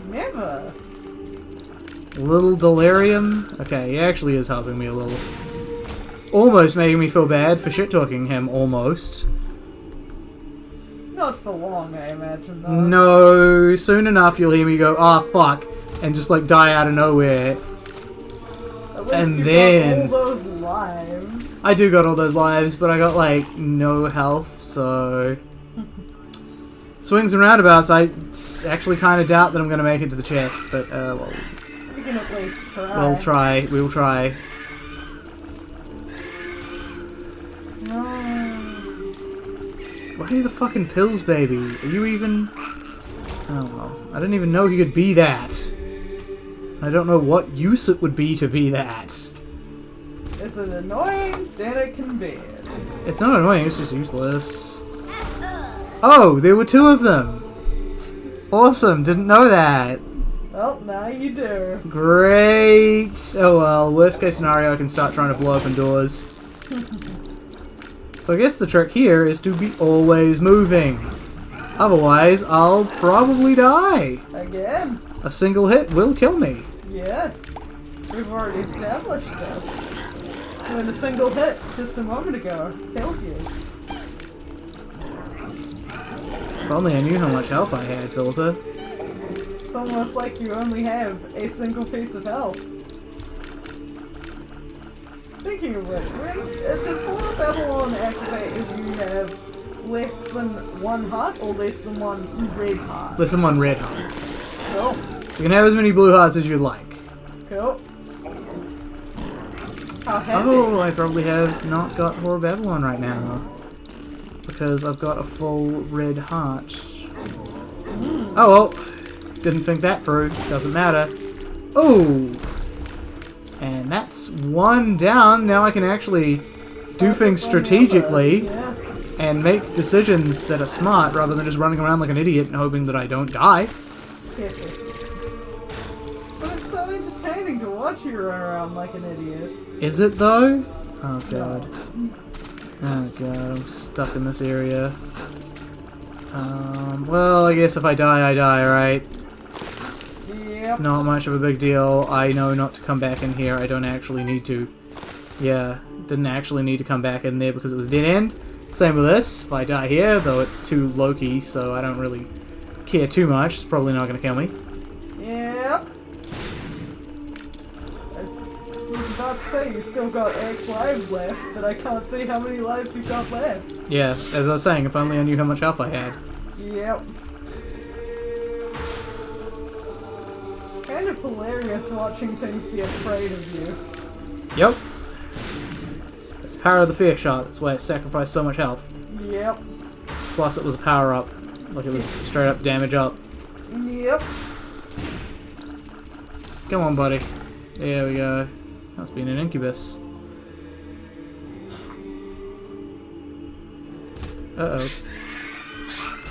Never. Little delirium? Okay, he actually is helping me a little. It's almost making me feel bad for shit-talking him, almost. Not for long, I imagine, though. No, soon enough you'll hear me go, "Ah, fuck," and just like die out of nowhere. At least And you then- got all those lives. I do got all those lives, but I got like no health, so... Swings and roundabouts, I actually kind of doubt that I'm going to make it to the chest, but well, You can at least try. we'll try, we'll try. No. Why are you the fucking pills, baby? Are you even... Oh well, I didn't even know he could be that. I don't know what use it would be to be that. Is it annoying? Then it can be it. It's not annoying, it's just useless. Oh, there were two of them! Awesome, didn't know that. Well, now you do. Great! Oh well, worst case scenario, I can start trying to blow open doors. So I guess the trick here is to be always moving. Otherwise, I'll probably die. Again? A single hit will kill me. Yes. We've already established this. When a single hit, just a moment ago, killed you. If only I knew how much health I had, Philippa. It's almost like you only have a single piece of health. Thinking of which, does Horror Babylon activate if you have less than one heart or less than one red heart? Listen, one red heart. Cool. You can have as many blue hearts as you'd like. Cool. How happy. Oh, I probably have not got Horror Babylon right now. Because I've got a full red heart. Oh well, didn't think that through. Doesn't matter. Oh! And that's one down. Now I can actually do things strategically Yeah. and make decisions that are smart rather than just running around like an idiot and hoping that I don't die. But it's so entertaining to watch you run around like an idiot. Is it though? Oh god. Oh god, I'm stuck in this area. Well, I guess if I die, right? Yep. Not much of a big deal. I know not to come back in here. I don't actually need to. Yeah, didn't actually need to come back in there because it was dead end. Same with this. If I die here, though it's too low-key, so I don't really care too much. It's probably not going to kill me. Yep. I was about to say, you've still got X lives left, but I can't see how many lives you've got left. Yeah, as I was saying, if only I knew how much health I had. Yep. Kind of hilarious watching things be afraid of you. Yep. It's power of the fear shot. That's why it sacrificed so much health. Yep. Plus it was a power up. Like it was straight up damage up. Yep. Come on, buddy. There we go. That's been an incubus. Uh-oh.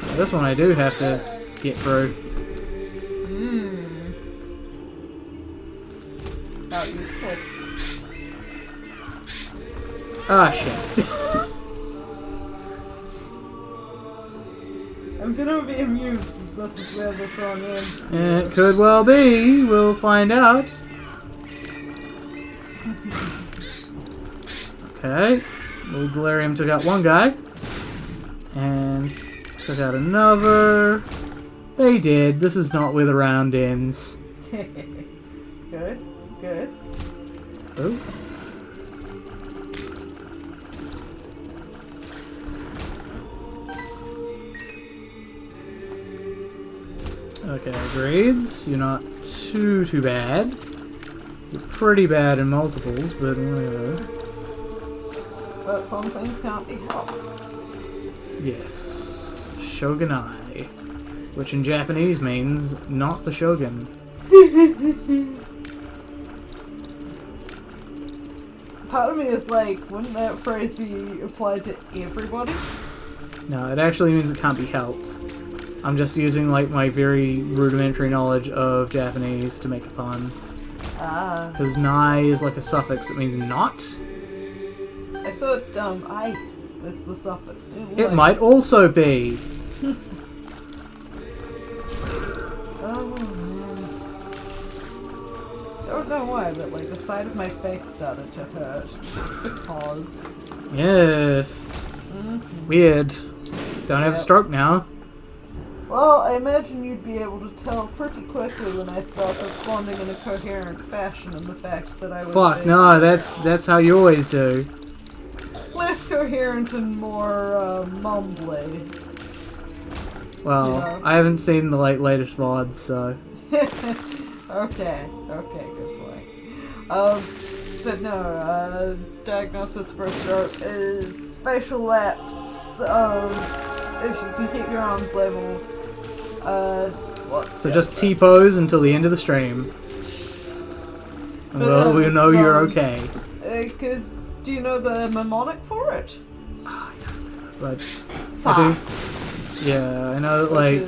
Yeah, this one I do have to get through. Not useful. Ah, shit. I'm gonna be amused if this is where this run ends. It could well be. We'll find out. Okay. Little Delirium took out one guy. And took out another. They did. This is not where the round ends. Good. Good. Oh. Okay, grades. You're not too bad. You're pretty bad in multiples, but whatever. But some things can't be helped. Yes. Shogunai. Which in Japanese means not the shogun. Part of me is like, wouldn't that phrase be applied to everybody? No, it actually means it can't be helped. I'm just using like my very rudimentary knowledge of Japanese to make a pun. Ah. Because nigh is like a suffix that means not. I thought, I was the suffix. It might also be. Oh, man. I don't know why, but like the side of my face started to hurt. Just because. Yes. Mm-hmm. Weird. Don't have a stroke now. Well, I imagine you'd be able to tell pretty quickly when I start responding in a coherent fashion and the fact that I was Fuck, no, that's how you always do. less coherent and more mumbly. Well, You know. I haven't seen the latest VODs, so... Okay, good point. But no, diagnosis for a stroke is facial lapse. If you can keep your arms level. So just T-pose until the end of the stream. And we'll know you're okay. Because, do you know the mnemonic for it? But Fast. I do. Yeah, I know that, like,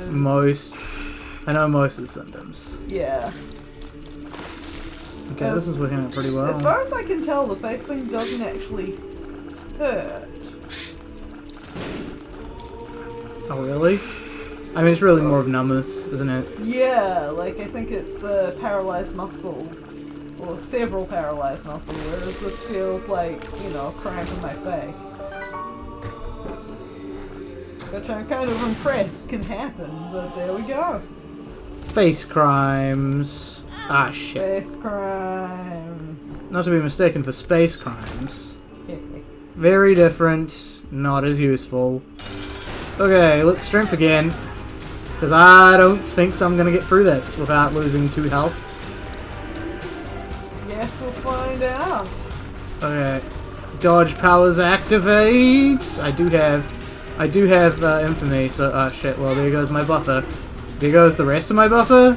I know most of the symptoms. Yeah. Okay, this is working out pretty well. As far as I can tell, the face thing doesn't actually hurt. Oh, really? I mean, it's really more of numbness, isn't it? Yeah, like, I think it's a paralyzed muscle. Or several paralyzed muscle, whereas this feels like, you know, a cramp in my face. Which I'm kind of impressed can happen, but there we go. Face crimes. Ah, shit. Face crimes. Not to be mistaken for space crimes. Very different, not as useful. Okay, let's strength again. Because I don't think I'm going to get through this without losing 2 health. Yes, we'll find out. Okay. Dodge powers activate! I do have infamy, so shit, well there goes my buffer. There goes the rest of my buffer?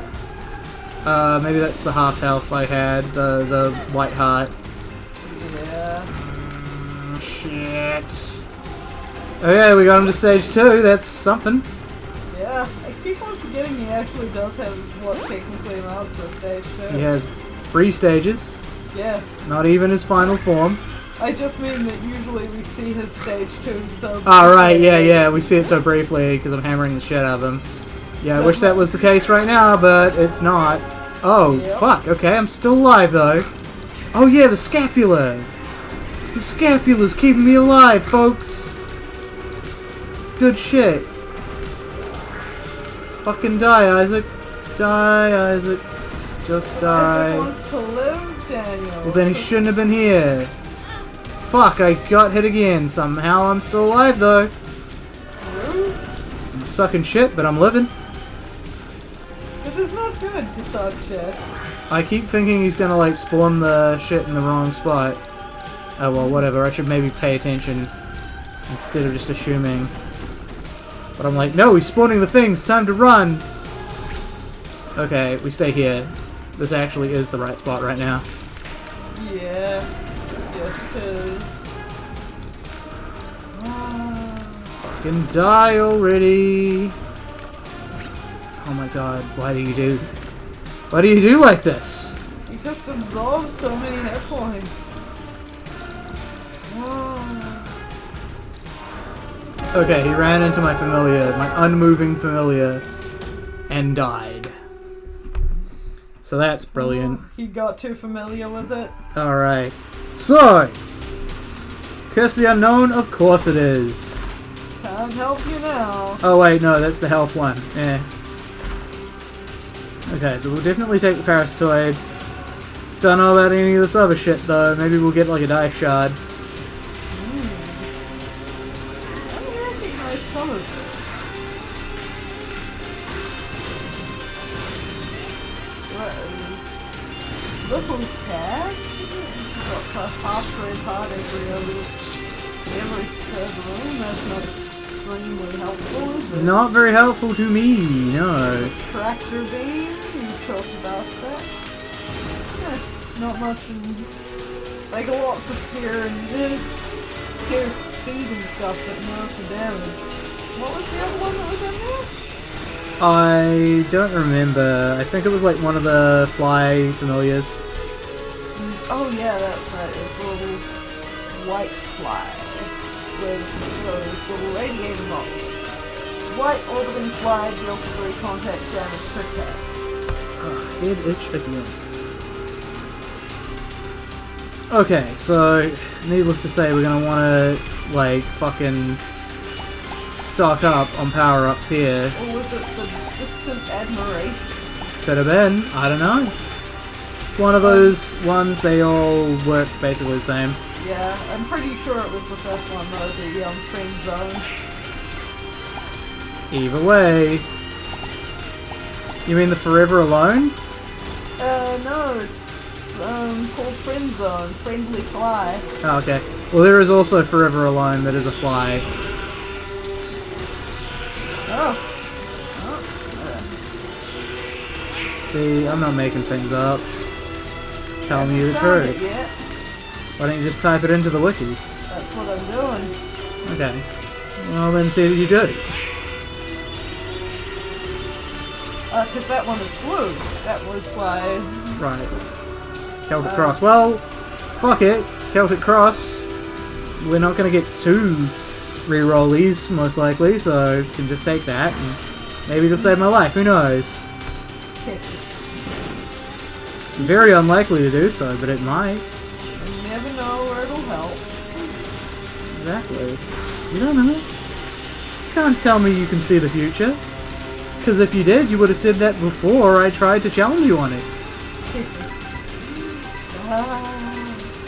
Maybe that's the half health I had, the white heart. Yeah. Shit. Okay, we got him to stage 2, that's something. Yeah, I keep on forgetting he actually does have what technically amounts to a stage 2. He has 3 stages, Yes. not even his final form. I just mean that usually we see his stage 2 so Oh right, yeah, we see it so briefly because I'm hammering the shit out of him. Yeah, I wish that was the case right now, but it's not. Oh, Yep. fuck, okay, I'm still alive though. Oh yeah, the scapula! The scapula's keeping me alive, folks! It's good shit. Fucking die, Isaac. Die, Isaac. Just Isaac die. wants to live, Daniel. Well then he shouldn't have been here. Fuck, I got hit again. Somehow I'm still alive though. Rude. I'm sucking shit, but I'm living. It is not good to suck shit. I keep thinking he's gonna like spawn the shit in the wrong spot. Oh well, whatever. I should maybe pay attention instead of just assuming. But I'm like, no, he's spawning the things. Time to run. Okay, we stay here. This actually is the right spot right now. Yes, yes it is. Fucking die already. Oh my god, why do you do like this? He just absorbs so many hit points. Okay, he ran into my familiar, my unmoving familiar, and died. So that's brilliant. He got too familiar with it. Alright. So, Curse of the Unknown? Of course it is. Can't help you now. Oh wait, no, that's the health one. Eh. Okay, so we'll definitely take the Parasitoid. Don't know about any of this other shit though. Maybe we'll get like a Dice Shard. I recognize some of it. What is Little Cat? Got a half red heart every third room. That's not extremely helpful, is it? Not very helpful to me, no. Tractor beam, you talked about that. Not much in, like a lot for scare and scare speed and stuff, but no for damage. What was the other one that was in there? I don't remember. I think it was like one of the fly familiars. Oh yeah, that's right. It's a little white fly with those little radiating bolts. White orbiting fly deals 3 contact damage per attack. Head itch again. Okay, so needless to say, we're gonna want to like fucking stock up on power-ups here. Or was it the distant admiration? Could have been. I don't know. One of those ones, they all work basically the same. Yeah, I'm pretty sure it was the first one though, the friend zone. Either way. You mean the Forever Alone? No, it's called friend zone, friendly fly. Oh, okay. Well, there is also Forever Alone that is a fly. Oh. See, I'm not making things up. Telling you the truth. Why don't you just type it into the wiki? That's what I'm doing. Okay. Well, then see what you do. Because that one is blue. That was why... Right. Celtic Cross. Well, fuck it. Celtic Cross. We're not going to get 2 re-rollies, most likely, so you can just take that, and maybe it'll save my life. Who knows? Very unlikely to do so, but it might. You never know where it'll help. Exactly. You don't know. You can't tell me you can see the future. Because if you did, you would have said that before I tried to challenge you on it.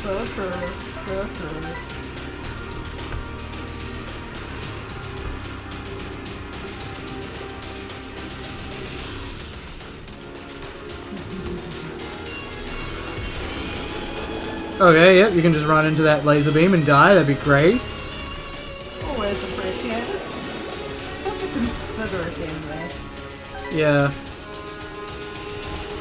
So true. So true. Okay, yep, you can just run into that laser beam and die, that'd be great. Always appreciated. Such a considerate anime. Yeah.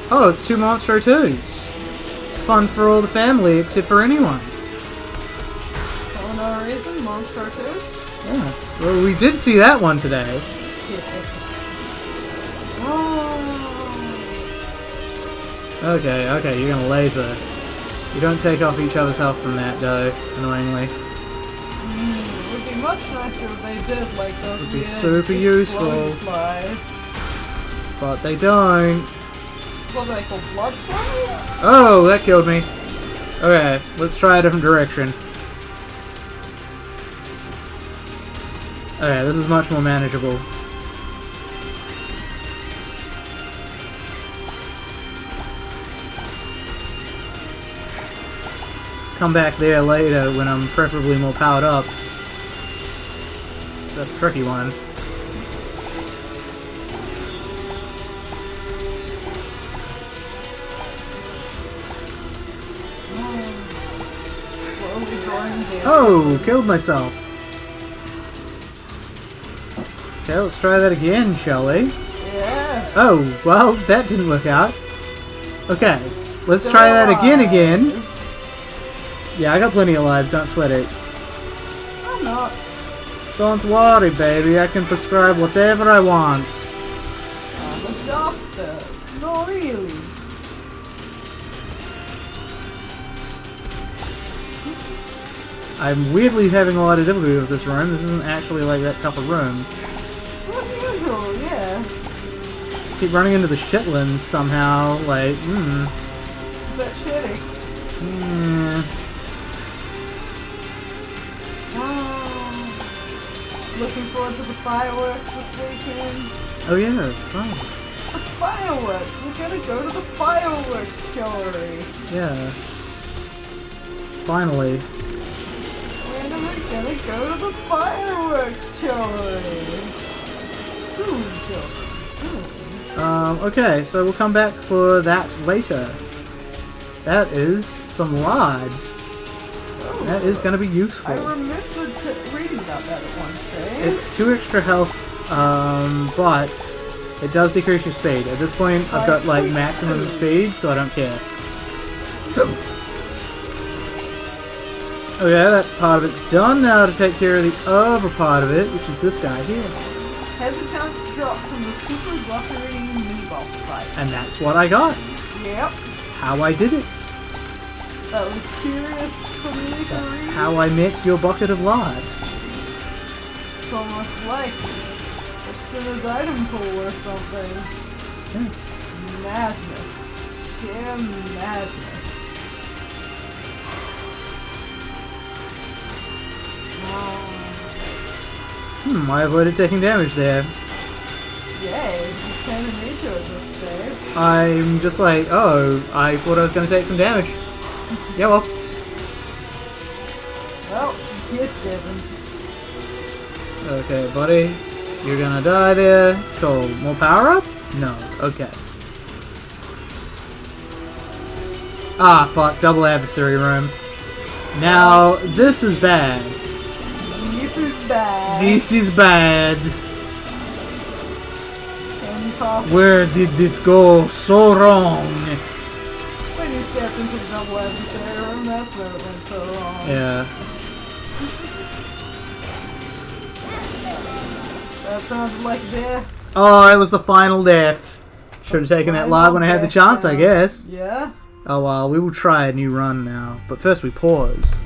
Oh, it's 2 Monstro 2s. It's fun for all the family, except for anyone. For no reason, Monstro 2? Yeah. Well, we did see that one today. Okay, okay, you're gonna laser. You don't take off each other's health from that, though, annoyingly. It would be much nicer if they did, like those Would be weird super useful. flies. But they don't. What are they called? Blood flies? Oh, that killed me. Okay, let's try a different direction. Okay, this is much more manageable. Come back there later when I'm preferably more powered up. That's a tricky one. Slowly drawing down. Oh, killed myself. Okay, let's try that again, shall we? Yes. Oh, well, that didn't work out. Okay, let's Still try that again. alive. Yeah, I got plenty of lives, don't sweat it. I'm not. Don't worry, baby, I can prescribe whatever I want. I'm a doctor. No, really. I'm weirdly having a lot of difficulty with this room. This isn't actually like that tough a room. It's unusual, yes. Keep running into the shitlands somehow, like, It's a bit shitty. Looking forward to the fireworks this weekend. Oh yeah, fine. The fireworks! We're gonna go to the fireworks showery. Yeah. Finally. When are we gonna go to the fireworks showery? Soon, children, soon. Okay, so we'll come back for that later. That is some large. Oh, That is going to be useful. I remembered reading about that at once, eh? It's 2 extra health, but it does decrease your speed. At this point, I've got like maximum speed, so I don't care. Oh yeah, that part of it's done. Now to take care of the other part of it, which is this guy here. Has a chance to drop from the super rockery mini boss fight. And that's what I got. Yep. How I did it. That was curious for me to That's read. how I met your bucket of light. It's almost like it's in his item pool or something. Yeah. Madness. Sheer madness. I avoided taking damage there. Yay, you kind of need to at this stage. I'm just like, oh, I thought I was going to take some damage. Yeah, well. Well, you didn't. Okay, buddy. You're gonna die there. Cool. More power up? No. Okay. Ah, fuck. Double adversary room. Now, this is bad. This is bad. This is bad. And pop. Where did it go so wrong? When you stepped into the double adversary room, that's where it went so wrong. Yeah. That sounded like death. Oh, it was the final death. Should have taken that live when I had the chance, I guess. Yeah? Oh well, we will try a new run now. But first we pause.